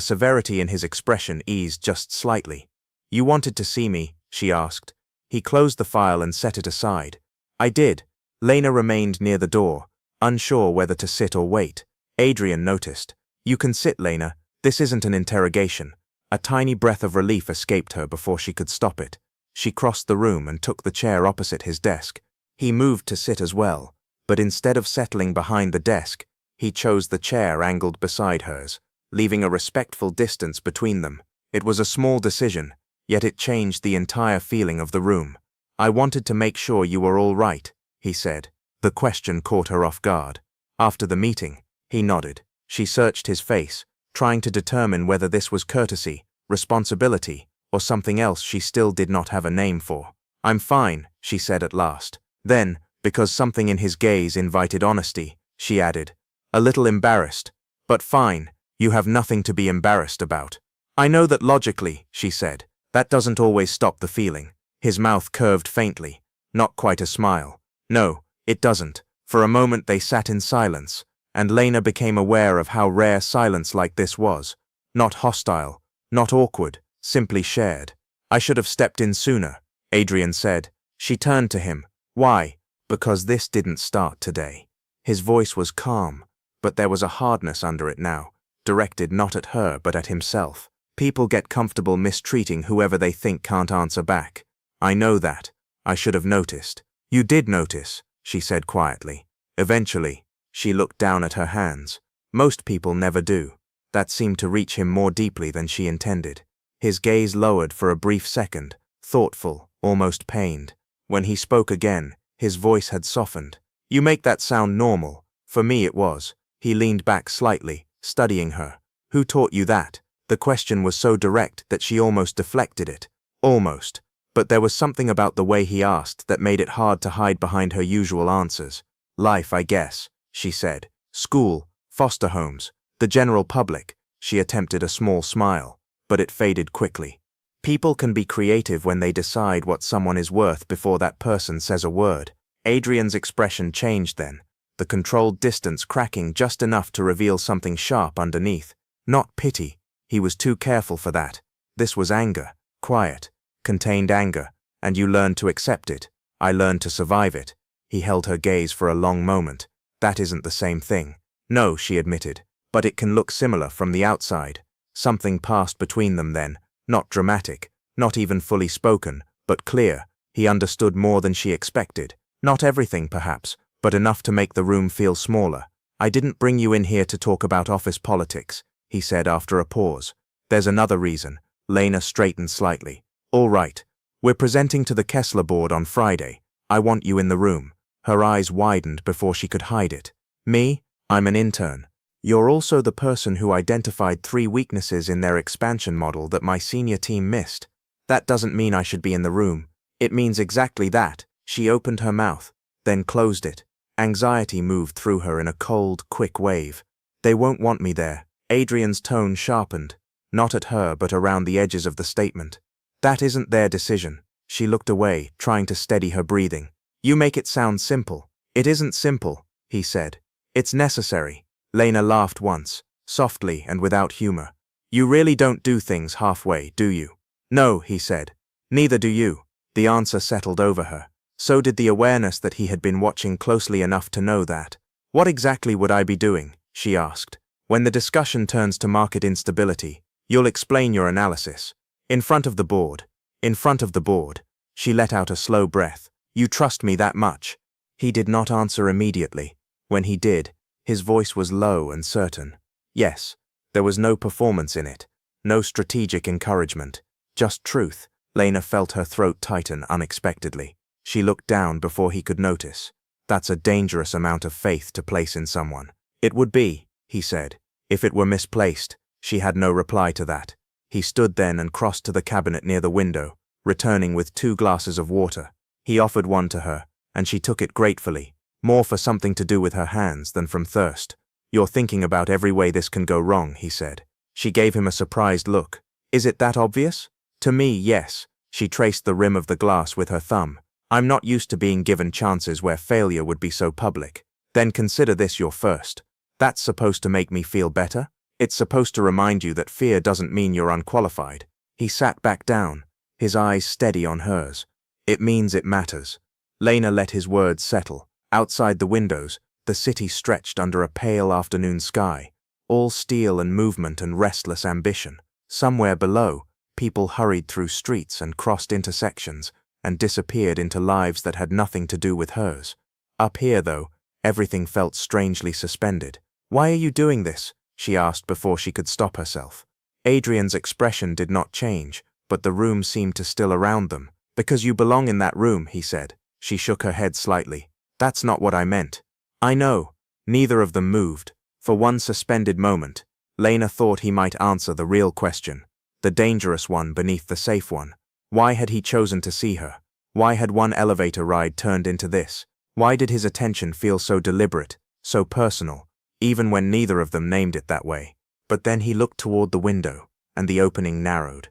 severity in his expression eased just slightly. "You wanted to see me?" she asked. He closed the file and set it aside. "I did." Lena remained near the door, unsure whether to sit or wait. Adrian noticed. "You can sit, Lena. This isn't an interrogation." A tiny breath of relief escaped her before she could stop it. She crossed the room and took the chair opposite his desk. He moved to sit as well, but instead of settling behind the desk, he chose the chair angled beside hers, leaving a respectful distance between them. It was a small decision, yet it changed the entire feeling of the room. "I wanted to make sure you were all right," he said. The question caught her off guard. After the meeting, he nodded. She searched his face, trying to determine whether this was courtesy, responsibility, or something else she still did not have a name for. "I'm fine," she said at last. Then, because something in his gaze invited honesty, she added, a little embarrassed, "But fine, you have nothing to be embarrassed about." "I know that logically," she said. "That doesn't always stop the feeling." His mouth curved faintly, not quite a smile. "No, it doesn't." For a moment they sat in silence, and Lena became aware of how rare silence like this was. Not hostile, not awkward, simply shared. "I should have stepped in sooner," Adrian said. She turned to him. "Why?" "Because this didn't start today." His voice was calm, but there was a hardness under it now, directed not at her but at himself. People get comfortable mistreating whoever they think can't answer back. "I know that. I should have noticed." "You did notice," she said quietly. Eventually, she looked down at her hands. Most people never do. That seemed to reach him more deeply than she intended. His gaze lowered for a brief second, thoughtful, almost pained. When he spoke again, his voice had softened. "You make that sound normal. For me it was." He leaned back slightly, studying her. "Who taught you that?" The question was so direct that she almost deflected it. Almost. But there was something about the way he asked that made it hard to hide behind her usual answers. "Life, I guess," she said. "School, foster homes, the general public." She attempted a small smile, but it faded quickly. People can be creative when they decide what someone is worth before that person says a word. Adrian's expression changed then, the controlled distance cracking just enough to reveal something sharp underneath. Not pity. He was too careful for that. This was anger, quiet, contained anger, and you learned to accept it. "I learned to survive it." He held her gaze for a long moment. "That isn't the same thing." "No," she admitted, "but it can look similar from the outside." Something passed between them then, not dramatic, not even fully spoken, but clear. He understood more than she expected. Not everything, perhaps, but enough to make the room feel smaller. "I didn't bring you in here to talk about office politics," he said after a pause. "There's another reason." Lena straightened slightly. "All right. We're presenting to the Kessler board on Friday. I want you in the room." Her eyes widened before she could hide it. "Me? I'm an intern. You're also the person who identified 3 weaknesses in their expansion model that my senior team missed. That doesn't mean I should be in the room. It means exactly that." She opened her mouth, then closed it. Anxiety moved through her in a cold, quick wave. "They won't want me there." Adrian's tone sharpened, not at her but around the edges of the statement. "That isn't their decision." She looked away, trying to steady her breathing. "You make it sound simple." "It isn't simple," he said. "It's necessary." Lena laughed once, softly and without humor. "You really don't do things halfway, do you?" "No," he said. "Neither do you." The answer settled over her. So did the awareness that he had been watching closely enough to know that. What exactly would I be doing? She asked. When the discussion turns to market instability, you'll explain your analysis. In front of the board. In front of the board. She let out a slow breath. You trust me that much? He did not answer immediately. When he did, his voice was low and certain. Yes. There was no performance in it. No strategic encouragement. Just truth. Lena felt her throat tighten unexpectedly. She looked down before he could notice. That's a dangerous amount of faith to place in someone. It would be, he said, if it were misplaced. She had no reply to that. He stood then and crossed to the cabinet near the window, returning with 2 glasses of water. He offered one to her, and she took it gratefully, more for something to do with her hands than from thirst. You're thinking about every way this can go wrong, he said. She gave him a surprised look. Is it that obvious? To me, yes. She traced the rim of the glass with her thumb. I'm not used to being given chances where failure would be so public. Then consider this your first. That's supposed to make me feel better? It's supposed to remind you that fear doesn't mean you're unqualified. He sat back down, his eyes steady on hers. It means it matters. Lena let his words settle. Outside the windows, the city stretched under a pale afternoon sky, all steel and movement and restless ambition. Somewhere below, people hurried through streets and crossed intersections and disappeared into lives that had nothing to do with hers. Up here, though, everything felt strangely suspended. Why are you doing this? She asked before she could stop herself. Adrian's expression did not change, but the room seemed to still around them. Because you belong in that room, he said. She shook her head slightly. That's not what I meant. I know. Neither of them moved. For one suspended moment, Lena thought he might answer the real question, the dangerous one beneath the safe one. Why had he chosen to see her? Why had one elevator ride turned into this? Why did his attention feel so deliberate, so personal, even when neither of them named it that way? But then he looked toward the window, and the opening narrowed.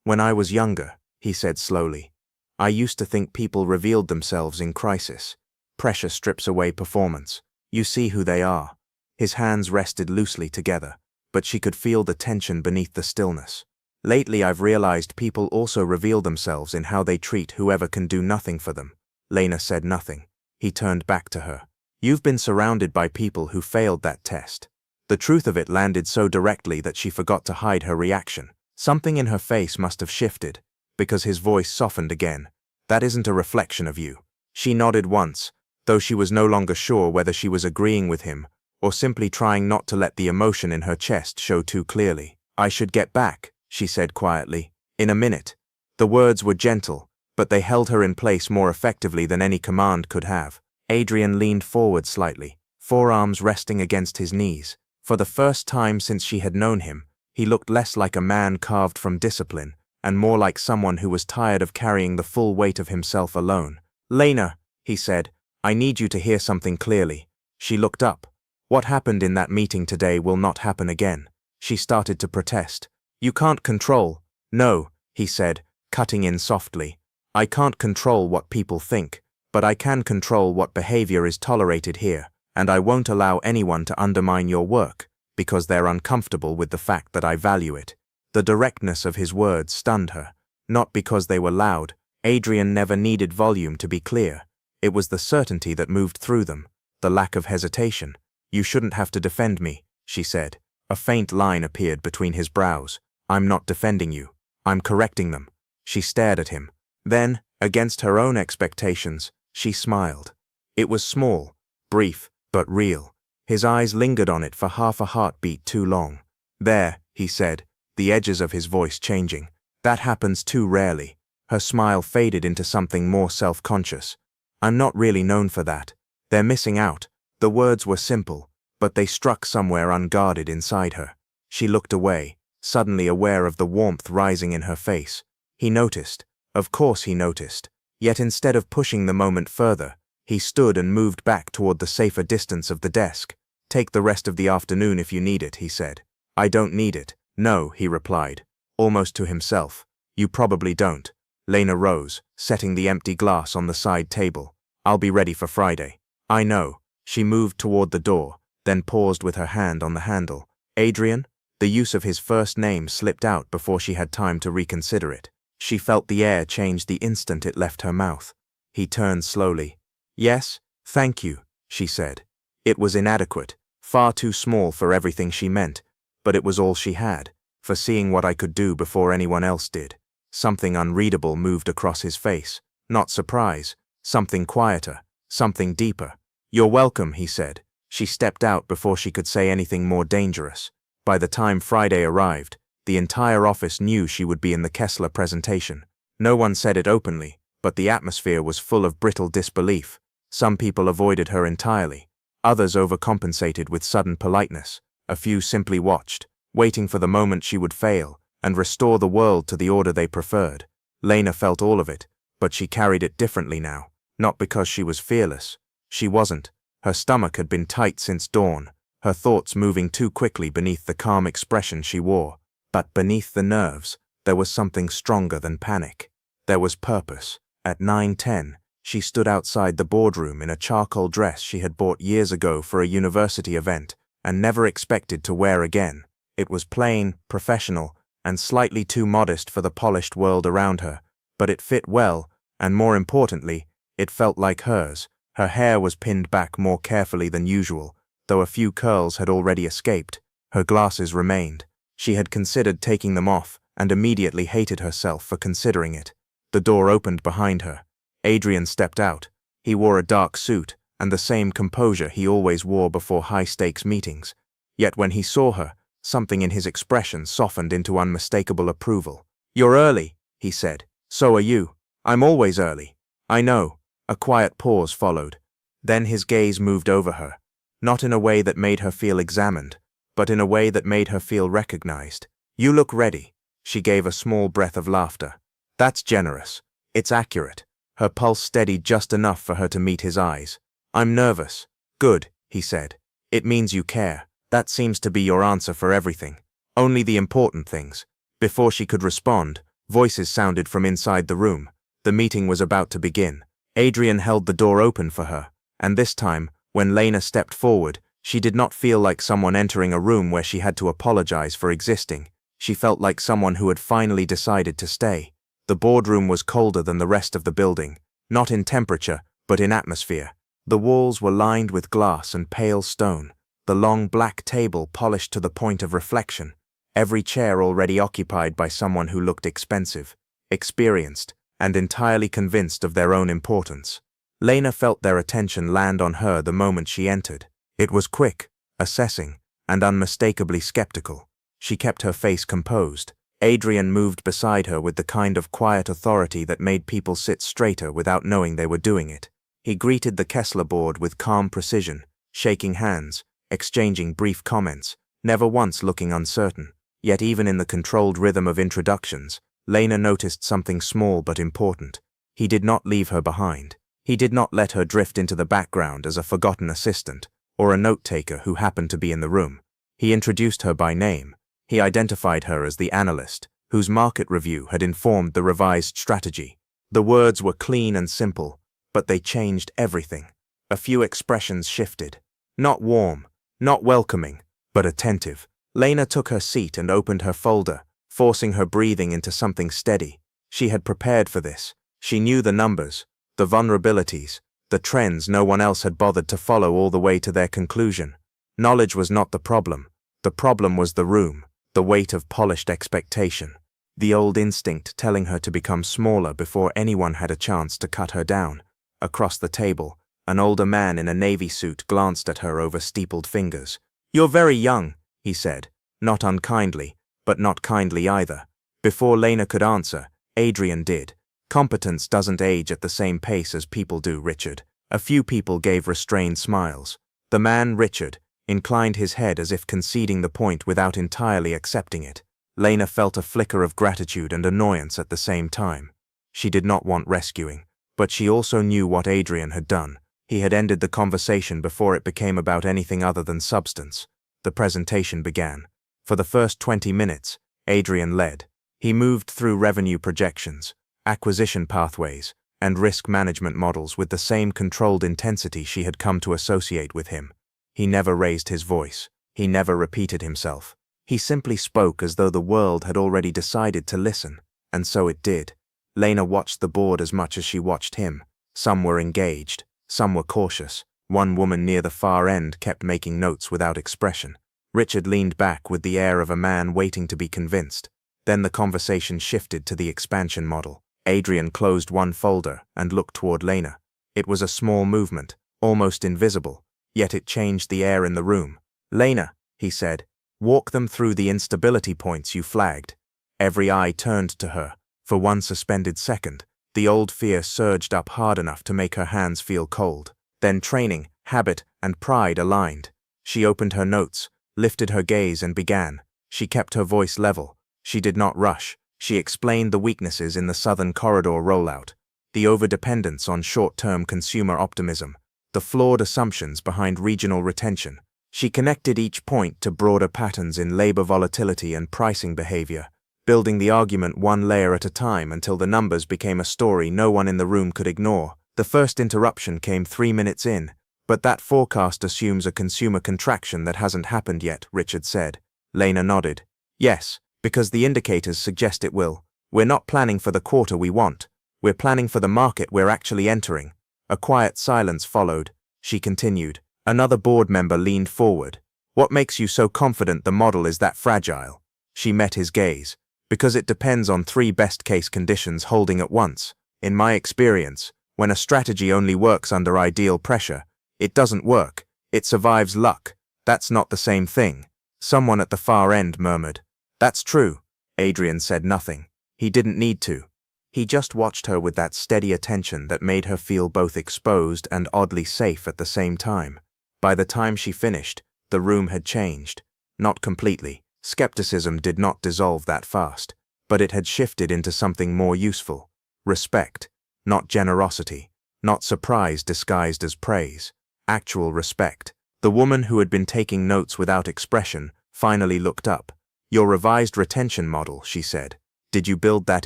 When I was younger, he said slowly, I used to think people revealed themselves in crisis. Pressure strips away performance. You see who they are. His hands rested loosely together, but she could feel the tension beneath the stillness. Lately I've realized people also reveal themselves in how they treat whoever can do nothing for them. Lena said nothing. He turned back to her. You've been surrounded by people who failed that test. The truth of it landed so directly that she forgot to hide her reaction. Something in her face must have shifted, because his voice softened again. That isn't a reflection of you. She nodded once, though she was no longer sure whether she was agreeing with him or simply trying not to let the emotion in her chest show too clearly. I should get back, she said quietly. In a minute. The words were gentle, but they held her in place more effectively than any command could have. Adrian leaned forward slightly, forearms resting against his knees. For the first time since she had known him, he looked less like a man carved from discipline and more like someone who was tired of carrying the full weight of himself alone. Lena, he said, I need you to hear something clearly. She looked up. What happened in that meeting today will not happen again. She started to protest. You can't control. No, he said, cutting in softly. I can't control what people think, but I can control what behavior is tolerated here, and I won't allow anyone to undermine your work, because they're uncomfortable with the fact that I value it. The directness of his words stunned her, not because they were loud. Adrian never needed volume to be clear. It was the certainty that moved through them, the lack of hesitation. You shouldn't have to defend me, she said. A faint line appeared between his brows. I'm not defending you. I'm correcting them. She stared at him. Then, against her own expectations, she smiled. It was small, brief, but real. His eyes lingered on it for half a heartbeat too long. There, he said, the edges of his voice changing. That happens too rarely. Her smile faded into something more self-conscious. I'm not really known for that. They're missing out. The words were simple, but they struck somewhere unguarded inside her. She looked away, suddenly aware of the warmth rising in her face. He noticed. Of course he noticed. Yet instead of pushing the moment further, he stood and moved back toward the safer distance of the desk. Take the rest of the afternoon if you need it, he said. I don't need it. No, he replied, almost to himself. You probably don't. Lena rose, setting the empty glass on the side table. I'll be ready for Friday. I know. She moved toward the door, then paused with her hand on the handle. Adrian? The use of his first name slipped out before she had time to reconsider it. She felt the air change the instant it left her mouth. He turned slowly. "Yes, thank you," she said. It was inadequate, far too small for everything she meant, but it was all she had, for seeing what I could do before anyone else did. Something unreadable moved across his face. Not surprise, something quieter, something deeper. "You're welcome," he said. She stepped out before she could say anything more dangerous. By the time Friday arrived, the entire office knew she would be in the Kessler presentation. No one said it openly, but the atmosphere was full of brittle disbelief. Some people avoided her entirely. Others overcompensated with sudden politeness. A few simply watched, waiting for the moment she would fail and restore the world to the order they preferred. Lena felt all of it, but she carried it differently now. Not because she was fearless. She wasn't. Her stomach had been tight since dawn, her thoughts moving too quickly beneath the calm expression she wore. But beneath the nerves, there was something stronger than panic. There was purpose. At 9:10, she stood outside the boardroom in a charcoal dress she had bought years ago for a university event and never expected to wear again. It was plain, professional, and slightly too modest for the polished world around her, but it fit well, and more importantly, it felt like hers. Her hair was pinned back more carefully than usual, though a few curls had already escaped. Her glasses remained. She had considered taking them off and immediately hated herself for considering it. The door opened behind her. Adrian stepped out. He wore a dark suit and the same composure he always wore before high-stakes meetings. Yet when he saw her, something in his expression softened into unmistakable approval. "You're early," he said. "So are you. I'm always early." "I know." A quiet pause followed. Then his gaze moved over her, not in a way that made her feel examined, but in a way that made her feel recognized. "You look ready." She gave a small breath of laughter. "That's generous. It's accurate." Her pulse steadied just enough for her to meet his eyes. "I'm nervous." "Good," he said. "It means you care. That seems to be your answer for everything. Only the important things." Before she could respond, voices sounded from inside the room. The meeting was about to begin. Adrian held the door open for her, and this time, when Lena stepped forward, she did not feel like someone entering a room where she had to apologize for existing. She felt like someone who had finally decided to stay. The boardroom was colder than the rest of the building, not in temperature, but in atmosphere. The walls were lined with glass and pale stone, the long black table polished to the point of reflection, every chair already occupied by someone who looked expensive, experienced, and entirely convinced of their own importance. Lena felt their attention land on her the moment she entered. It was quick, assessing, and unmistakably skeptical. She kept her face composed. Adrian moved beside her with the kind of quiet authority that made people sit straighter without knowing they were doing it. He greeted the Kessler board with calm precision, shaking hands, exchanging brief comments, never once looking uncertain. Yet even in the controlled rhythm of introductions, Lena noticed something small but important. He did not leave her behind. He did not let her drift into the background as a forgotten assistant or a note-taker who happened to be in the room. He introduced her by name. He identified her as the analyst, whose market review had informed the revised strategy. The words were clean and simple, but they changed everything. A few expressions shifted. Not warm, not welcoming, but attentive. Lena took her seat and opened her folder, forcing her breathing into something steady. She had prepared for this. She knew the numbers, the vulnerabilities, the trends no one else had bothered to follow all the way to their conclusion. Knowledge was not the problem. The problem was the room, the weight of polished expectation, the old instinct telling her to become smaller before anyone had a chance to cut her down. Across the table, an older man in a navy suit glanced at her over steepled fingers. "You're very young," he said, not unkindly, but not kindly either. Before Lena could answer, Adrian did. "Competence doesn't age at the same pace as people do, Richard." A few people gave restrained smiles. The man, Richard, inclined his head as if conceding the point without entirely accepting it. Lena felt a flicker of gratitude and annoyance at the same time. She did not want rescuing, but she also knew what Adrian had done. He had ended the conversation before it became about anything other than substance. The presentation began. For the first 20 minutes, Adrian led. He moved through revenue projections, acquisition pathways, and risk management models with the same controlled intensity she had come to associate with him. He never raised his voice. He never repeated himself. He simply spoke as though the world had already decided to listen. And so it did. Lena watched the board as much as she watched him. Some were engaged, some were cautious. One woman near the far end kept making notes without expression. Richard leaned back with the air of a man waiting to be convinced. Then the conversation shifted to the expansion model. Adrian closed one folder and looked toward Lena. It was a small movement, almost invisible, yet it changed the air in the room. "Lena," he said, "walk them through the instability points you flagged." Every eye turned to her. For one suspended second, the old fear surged up hard enough to make her hands feel cold. Then training, habit, and pride aligned. She opened her notes, lifted her gaze and began. She kept her voice level. She did not rush. She explained the weaknesses in the Southern Corridor rollout, the overdependence on short-term consumer optimism, the flawed assumptions behind regional retention. She connected each point to broader patterns in labor volatility and pricing behavior, building the argument one layer at a time until the numbers became a story no one in the room could ignore. The first interruption came 3 minutes in. "But that forecast assumes a consumer contraction that hasn't happened yet," Richard said. Lena nodded. "Yes, because the indicators suggest it will. We're not planning for the quarter we want. We're planning for the market we're actually entering." A quiet silence followed. She continued. Another board member leaned forward. "What makes you so confident the model is that fragile?" She met his gaze. "Because it depends on 3 best-case conditions holding at once. In my experience, when a strategy only works under ideal pressure, it doesn't work. It survives luck. That's not the same thing." Someone at the far end murmured. "That's true." Adrian said nothing. He didn't need to. He just watched her with that steady attention that made her feel both exposed and oddly safe at the same time. By the time she finished, the room had changed. Not completely. Skepticism did not dissolve that fast, but it had shifted into something more useful. Respect. Not generosity. Not surprise disguised as praise. Actual respect. The woman who had been taking notes without expression finally looked up. "Your revised retention model," she said. "Did you build that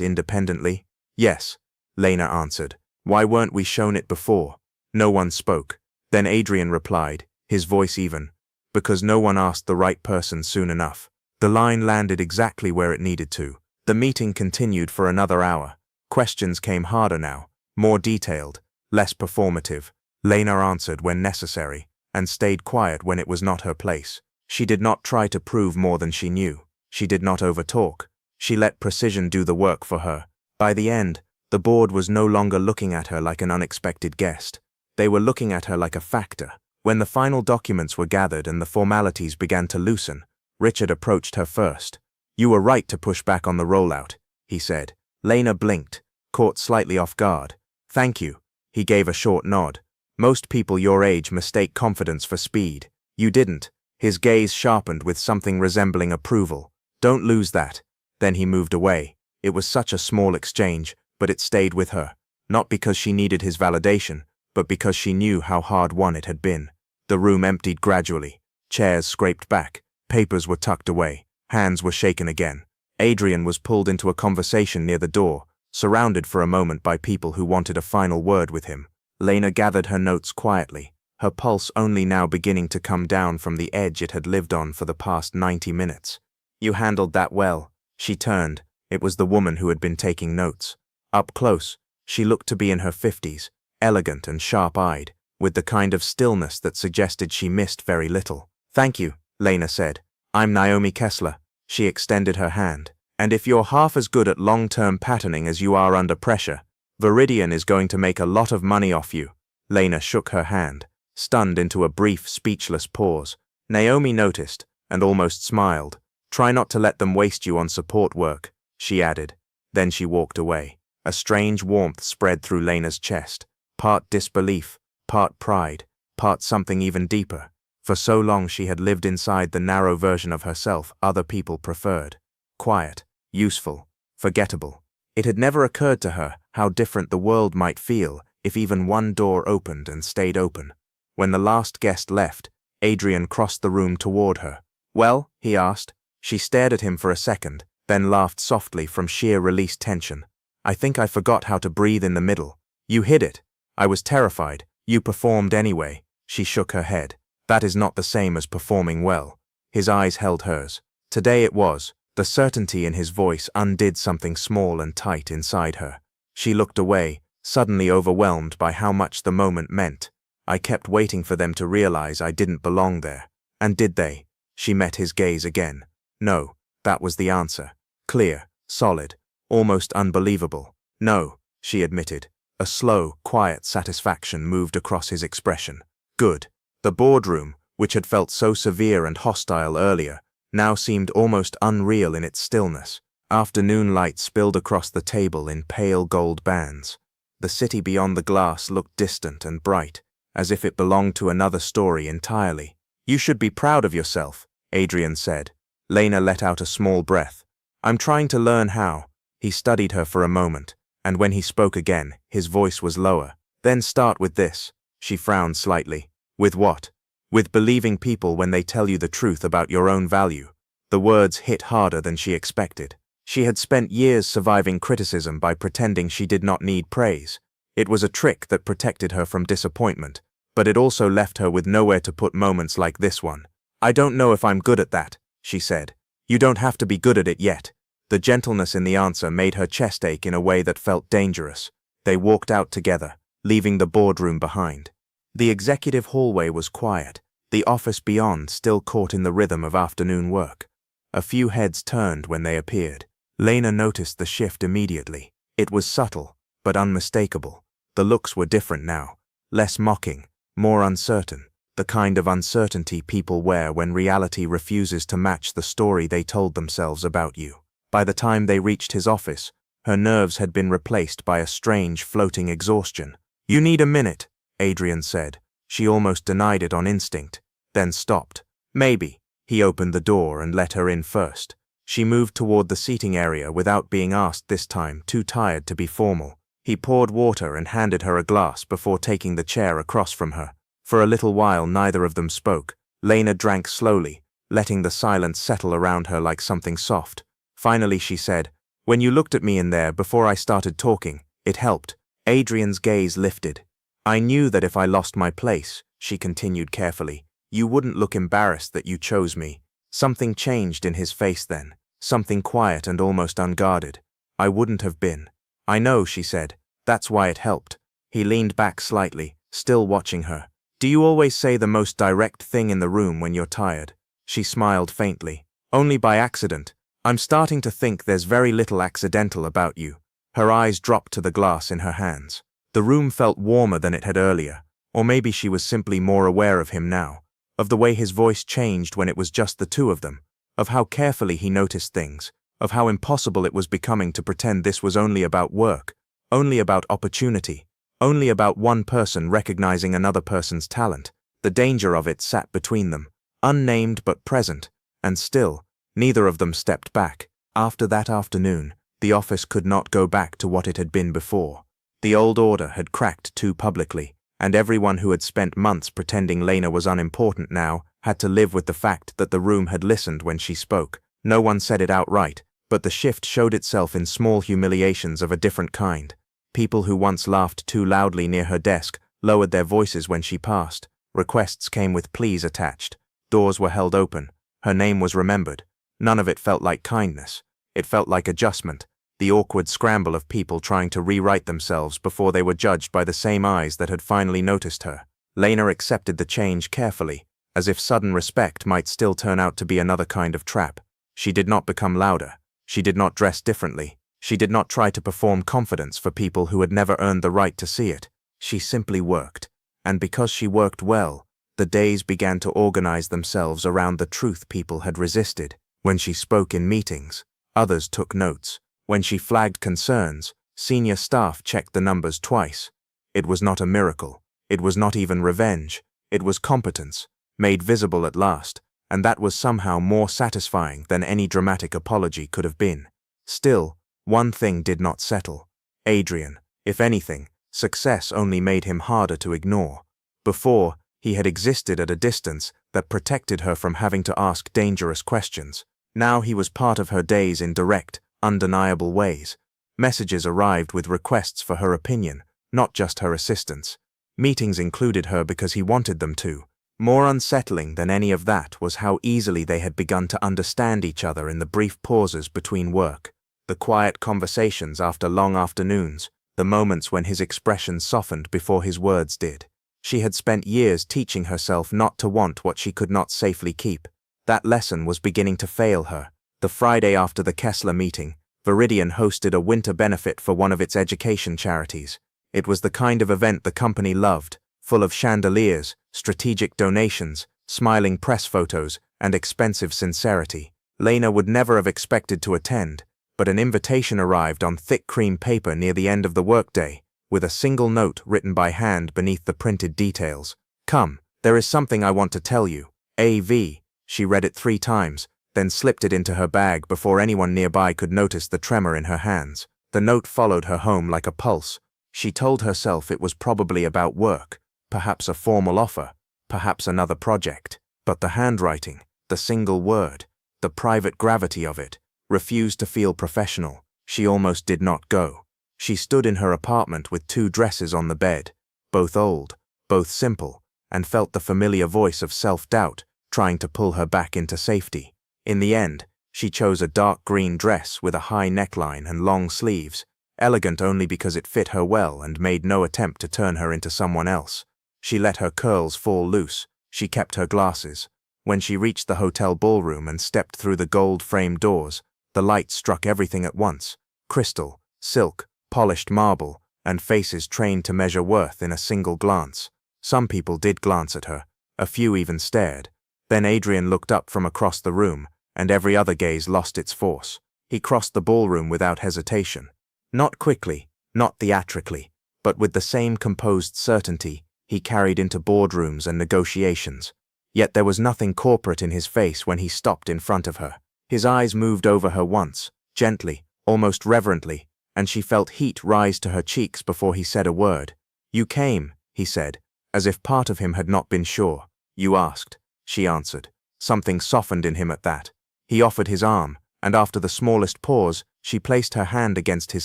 independently?" "Yes," Lena answered. "Why weren't we shown it before?" No one spoke. Then Adrian replied, his voice even. "Because no one asked the right person soon enough." The line landed exactly where it needed to. The meeting continued for another hour. Questions came harder now, more detailed, less performative. Lena answered when necessary, and stayed quiet when it was not her place. She did not try to prove more than she knew. She did not overtalk. She let precision do the work for her. By the end, the board was no longer looking at her like an unexpected guest. They were looking at her like a factor. When the final documents were gathered and the formalities began to loosen, Richard approached her first. "You were right to push back on the rollout," he said. Lena blinked, caught slightly off guard. "Thank you." He gave a short nod. "Most people your age mistake confidence for speed. You didn't." His gaze sharpened with something resembling approval. "Don't lose that." Then he moved away. It was such a small exchange, but it stayed with her. Not because she needed his validation, but because she knew how hard won it had been. The room emptied gradually. Chairs scraped back. Papers were tucked away. Hands were shaken again. Adrian was pulled into a conversation near the door, surrounded for a moment by people who wanted a final word with him. Lena gathered her notes quietly, her pulse only now beginning to come down from the edge it had lived on for the past 90 minutes. "You handled that well." She turned. It was the woman who had been taking notes. Up close, she looked to be in her 50s, elegant and sharp-eyed, with the kind of stillness that suggested she missed very little. "Thank you," Lena said. "I'm Naomi Kessler." She extended her hand. "And if you're half as good at long-term patterning as you are under pressure, Viridian is going to make a lot of money off you." Lena shook her hand, stunned into a brief, speechless pause. Naomi noticed, and almost smiled. "Try not to let them waste you on support work," she added. Then she walked away. A strange warmth spread through Lena's chest, part disbelief, part pride, part something even deeper. For so long she had lived inside the narrow version of herself other people preferred. Quiet, useful, forgettable. It had never occurred to her how different the world might feel if even one door opened and stayed open. When the last guest left, Adrian crossed the room toward her. "Well?" he asked. She stared at him for a second, then laughed softly from sheer released tension. "I think I forgot how to breathe in the middle. You hid it. I was terrified. You performed anyway." She shook her head. "That is not the same as performing well." His eyes held hers. "Today it was. The certainty in his voice undid something small and tight inside her. She looked away, suddenly overwhelmed by how much the moment meant. I kept waiting for them to realize I didn't belong there. And did they? She met his gaze again. No, that was the answer. Clear, solid, almost unbelievable. No, she admitted. A slow, quiet satisfaction moved across his expression. Good. The boardroom, which had felt so severe and hostile earlier, now seemed almost unreal in its stillness. Afternoon light spilled across the table in pale gold bands. The city beyond the glass looked distant and bright, as if it belonged to another story entirely. You should be proud of yourself, Adrian said. Lena let out a small breath. I'm trying to learn how. He studied her for a moment, and when he spoke again, his voice was lower. Then start with this. She frowned slightly. With what? With believing people when they tell you the truth about your own value. The words hit harder than she expected. She had spent years surviving criticism by pretending she did not need praise. It was a trick that protected her from disappointment, but it also left her with nowhere to put moments like this one. I don't know if I'm good at that, she said. You don't have to be good at it yet. The gentleness in the answer made her chest ache in a way that felt dangerous. They walked out together, leaving the boardroom behind. The executive hallway was quiet, the office beyond still caught in the rhythm of afternoon work. A few heads turned when they appeared. Lena noticed the shift immediately. It was subtle, but unmistakable. The looks were different now, less mocking, more uncertain, the kind of uncertainty people wear when reality refuses to match the story they told themselves about you. By the time they reached his office, her nerves had been replaced by a strange floating exhaustion. You need a minute, Adrian said. She almost denied it on instinct, then stopped. Maybe. He opened the door and let her in first. She moved toward the seating area without being asked this time, too tired to be formal. He poured water and handed her a glass before taking the chair across from her. For a little while neither of them spoke. Lena drank slowly, letting the silence settle around her like something soft. Finally she said, When you looked at me in there before I started talking, it helped. Adrian's gaze lifted. I knew that if I lost my place, she continued carefully, you wouldn't look embarrassed that you chose me. Something changed in his face then, something quiet and almost unguarded. I wouldn't have been. I know, she said. That's why it helped. He leaned back slightly, still watching her. Do you always say the most direct thing in the room when you're tired? She smiled faintly. Only by accident. I'm starting to think there's very little accidental about you. Her eyes dropped to the glass in her hands. The room felt warmer than it had earlier, or maybe she was simply more aware of him now, of the way his voice changed when it was just the two of them, of how carefully he noticed things, of how impossible it was becoming to pretend this was only about work, only about opportunity, only about one person recognizing another person's talent. The danger of it sat between them, unnamed but present, and still, neither of them stepped back. After that afternoon, the office could not go back to what it had been before. The old order had cracked too publicly, and everyone who had spent months pretending Lena was unimportant now had to live with the fact that the room had listened when she spoke. No one said it outright, but the shift showed itself in small humiliations of a different kind. People who once laughed too loudly near her desk lowered their voices when she passed. Requests came with pleas attached. Doors were held open. Her name was remembered. None of it felt like kindness. It felt like adjustment, the awkward scramble of people trying to rewrite themselves before they were judged by the same eyes that had finally noticed her. Lena accepted the change carefully, as if sudden respect might still turn out to be another kind of trap. She did not become louder. She did not dress differently. She did not try to perform confidence for people who had never earned the right to see it. She simply worked. And because she worked well, the days began to organize themselves around the truth people had resisted. When she spoke in meetings, others took notes. When she flagged concerns, senior staff checked the numbers twice. It was not a miracle. It was not even revenge. It was competence, made visible at last, and that was somehow more satisfying than any dramatic apology could have been. Still, one thing did not settle. Adrian. If anything, success only made him harder to ignore. Before, he had existed at a distance that protected her from having to ask dangerous questions. Now he was part of her days in direct, undeniable ways. Messages arrived with requests for her opinion, not just her assistance. Meetings included her because he wanted them to, More unsettling than any of that was how easily they had begun to understand each other in the brief pauses between work, the quiet conversations after long afternoons, the moments when his expression softened before his words did. She had spent years teaching herself not to want what she could not safely keep. That lesson was beginning to fail her. The Friday after the Kessler meeting, Viridian hosted a winter benefit for one of its education charities. It was the kind of event the company loved, full of chandeliers, strategic donations, smiling press photos, and expensive sincerity. Lena would never have expected to attend, but an invitation arrived on thick cream paper near the end of the workday, with a single note written by hand beneath the printed details. "Come, there is something I want to tell you. A.V." She read it 3 times, then slipped it into her bag before anyone nearby could notice the tremor in her hands. The note followed her home like a pulse. She told herself it was probably about work, perhaps a formal offer, perhaps another project. But the handwriting, the single word, the private gravity of it, refused to feel professional. She almost did not go. She stood in her apartment with 2 dresses on the bed, both old, both simple, and felt the familiar voice of self-doubt trying to pull her back into safety. In the end, she chose a dark green dress with a high neckline and long sleeves, elegant only because it fit her well and made no attempt to turn her into someone else. She let her curls fall loose. She kept her glasses. When she reached the hotel ballroom and stepped through the gold-framed doors, the light struck everything at once: crystal, silk, polished marble, and faces trained to measure worth in a single glance. Some people did glance at her. A few even stared. Then Adrian looked up from across the room, and every other gaze lost its force. He crossed the ballroom without hesitation. Not quickly, not theatrically, but with the same composed certainty he carried into boardrooms and negotiations. Yet there was nothing corporate in his face when he stopped in front of her. His eyes moved over her once, gently, almost reverently, and she felt heat rise to her cheeks before he said a word. "You came," he said, as if part of him had not been sure. "You asked," she answered. Something softened in him at that. He offered his arm, and after the smallest pause, she placed her hand against his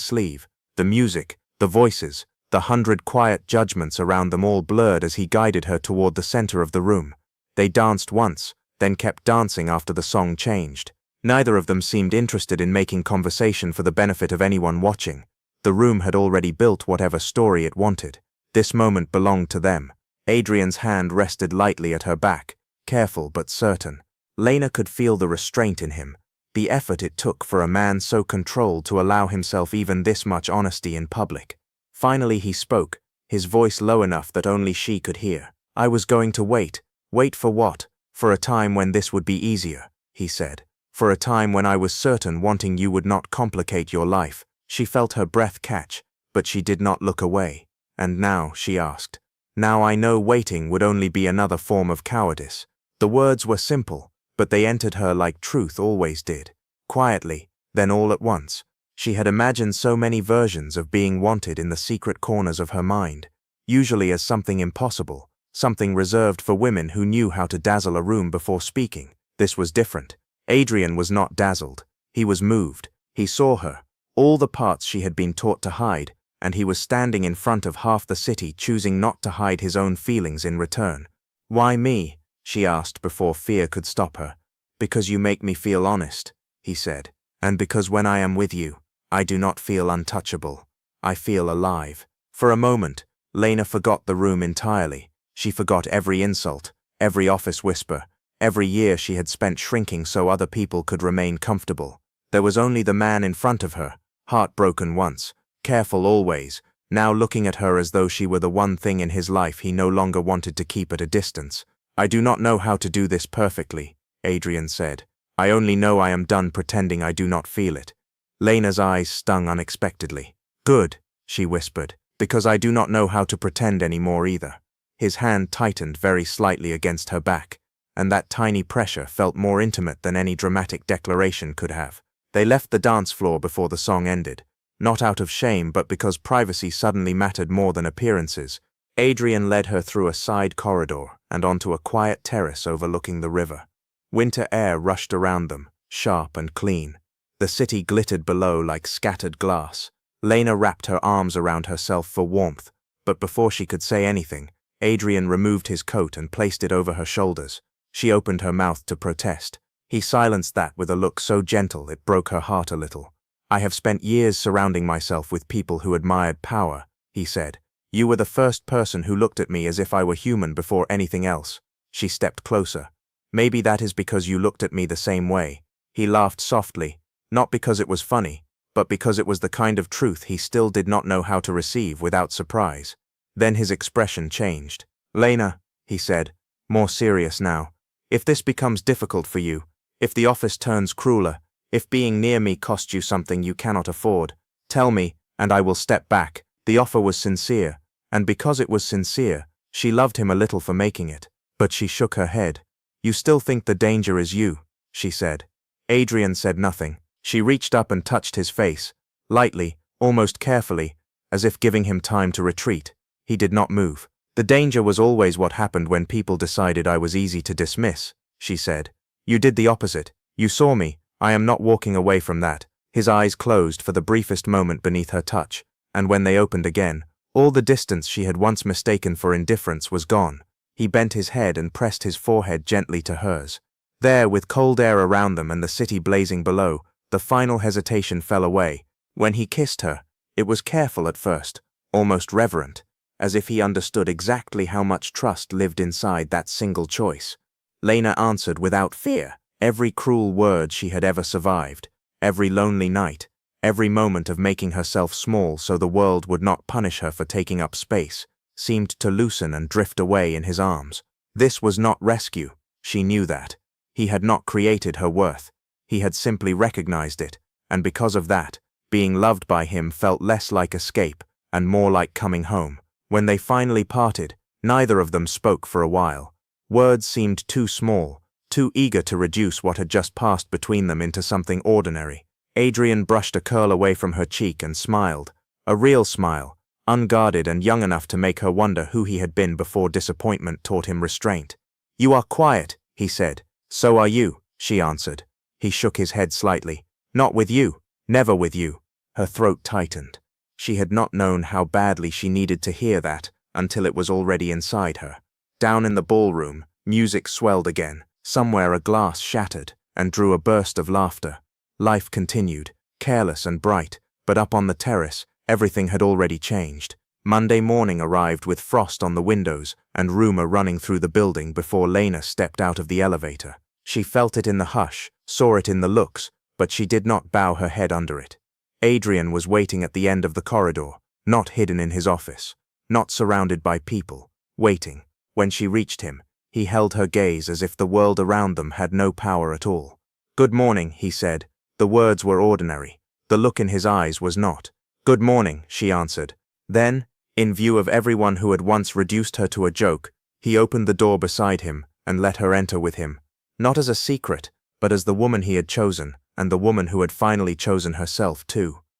sleeve. The music, the voices, the 100 quiet judgments around them all blurred as he guided her toward the center of the room. They danced once, then kept dancing after the song changed. Neither of them seemed interested in making conversation for the benefit of anyone watching. The room had already built whatever story it wanted. This moment belonged to them. Adrian's hand rested lightly at her back, careful but certain. Lena could feel the restraint in him, the effort it took for a man so controlled to allow himself even this much honesty in public. Finally he spoke, his voice low enough that only she could hear. "I was going to wait. Wait for what? For a time when this would be easier," he said. "For a time when I was certain wanting you would not complicate your life." She felt her breath catch, but she did not look away. "And now," she asked. "Now I know waiting would only be another form of cowardice." The words were simple, but they entered her like truth always did. Quietly, then all at once. She had imagined so many versions of being wanted in the secret corners of her mind, usually as something impossible, something reserved for women who knew how to dazzle a room before speaking. This was different. Adrian was not dazzled. He was moved. He saw her, all the parts she had been taught to hide, and he was standing in front of half the city choosing not to hide his own feelings in return. "Why me?" she asked before fear could stop her. "Because you make me feel honest," he said. "And because when I am with you, I do not feel untouchable. I feel alive." For a moment, Lena forgot the room entirely. She forgot every insult, every office whisper, every year she had spent shrinking so other people could remain comfortable. There was only the man in front of her, heartbroken once, careful always, now looking at her as though she were the one thing in his life he no longer wanted to keep at a distance. "I do not know how to do this perfectly," Adrian said. "I only know I am done pretending I do not feel it." Lena's eyes stung unexpectedly. "Good," she whispered, "because I do not know how to pretend anymore either." His hand tightened very slightly against her back, and that tiny pressure felt more intimate than any dramatic declaration could have. They left the dance floor before the song ended, not out of shame but because privacy suddenly mattered more than appearances. Adrian led her through a side corridor and onto a quiet terrace overlooking the river. Winter air rushed around them, sharp and clean. The city glittered below like scattered glass. Lena wrapped her arms around herself for warmth, but before she could say anything, Adrian removed his coat and placed it over her shoulders. She opened her mouth to protest. He silenced that with a look so gentle it broke her heart a little. "I have spent years surrounding myself with people who admired power," he said. "You were the first person who looked at me as if I were human before anything else." She stepped closer. "Maybe that is because you looked at me the same way." He laughed softly, not because it was funny, but because it was the kind of truth he still did not know how to receive without surprise. Then his expression changed. "Lena," he said, more serious now, "if this becomes difficult for you, if the office turns crueler, if being near me costs you something you cannot afford, tell me, and I will step back." The offer was sincere, and because it was sincere, she loved him a little for making it. But she shook her head. "You still think the danger is you," she said. Adrian said nothing. She reached up and touched his face, lightly, almost carefully, as if giving him time to retreat. He did not move. "The danger was always what happened when people decided I was easy to dismiss," she said. "You did the opposite. You saw me. I am not walking away from that." His eyes closed for the briefest moment beneath her touch, and when they opened again, all the distance she had once mistaken for indifference was gone. He bent his head and pressed his forehead gently to hers. There, with cold air around them and the city blazing below, the final hesitation fell away. When he kissed her, it was careful at first, almost reverent, as if he understood exactly how much trust lived inside that single choice. Lena answered without fear. Every cruel word she had ever survived, every lonely night, every moment of making herself small so the world would not punish her for taking up space, seemed to loosen and drift away in his arms. This was not rescue. She knew that. He had not created her worth. He had simply recognized it, and because of that, being loved by him felt less like escape and more like coming home. When they finally parted, neither of them spoke for a while. Words seemed too small, too eager to reduce what had just passed between them into something ordinary. Adrian brushed a curl away from her cheek and smiled, a real smile, unguarded and young enough to make her wonder who he had been before disappointment taught him restraint. "You are quiet," he said. "So are you," she answered. He shook his head slightly. "Not with you, never with you." Her throat tightened. She had not known how badly she needed to hear that until it was already inside her. Down in the ballroom, music swelled again. Somewhere a glass shattered and drew a burst of laughter. Life continued, careless and bright, but up on the terrace, everything had already changed. Monday morning arrived with frost on the windows and rumor running through the building before Lena stepped out of the elevator. She felt it in the hush, saw it in the looks, but she did not bow her head under it. Adrian was waiting at the end of the corridor, not hidden in his office, not surrounded by people, waiting. When she reached him, he held her gaze as if the world around them had no power at all. "Good morning," he said. The words were ordinary. The look in his eyes was not. "Good morning," she answered. Then, in view of everyone who had once reduced her to a joke, he opened the door beside him and let her enter with him, not as a secret, but as the woman he had chosen, and the woman who had finally chosen herself too.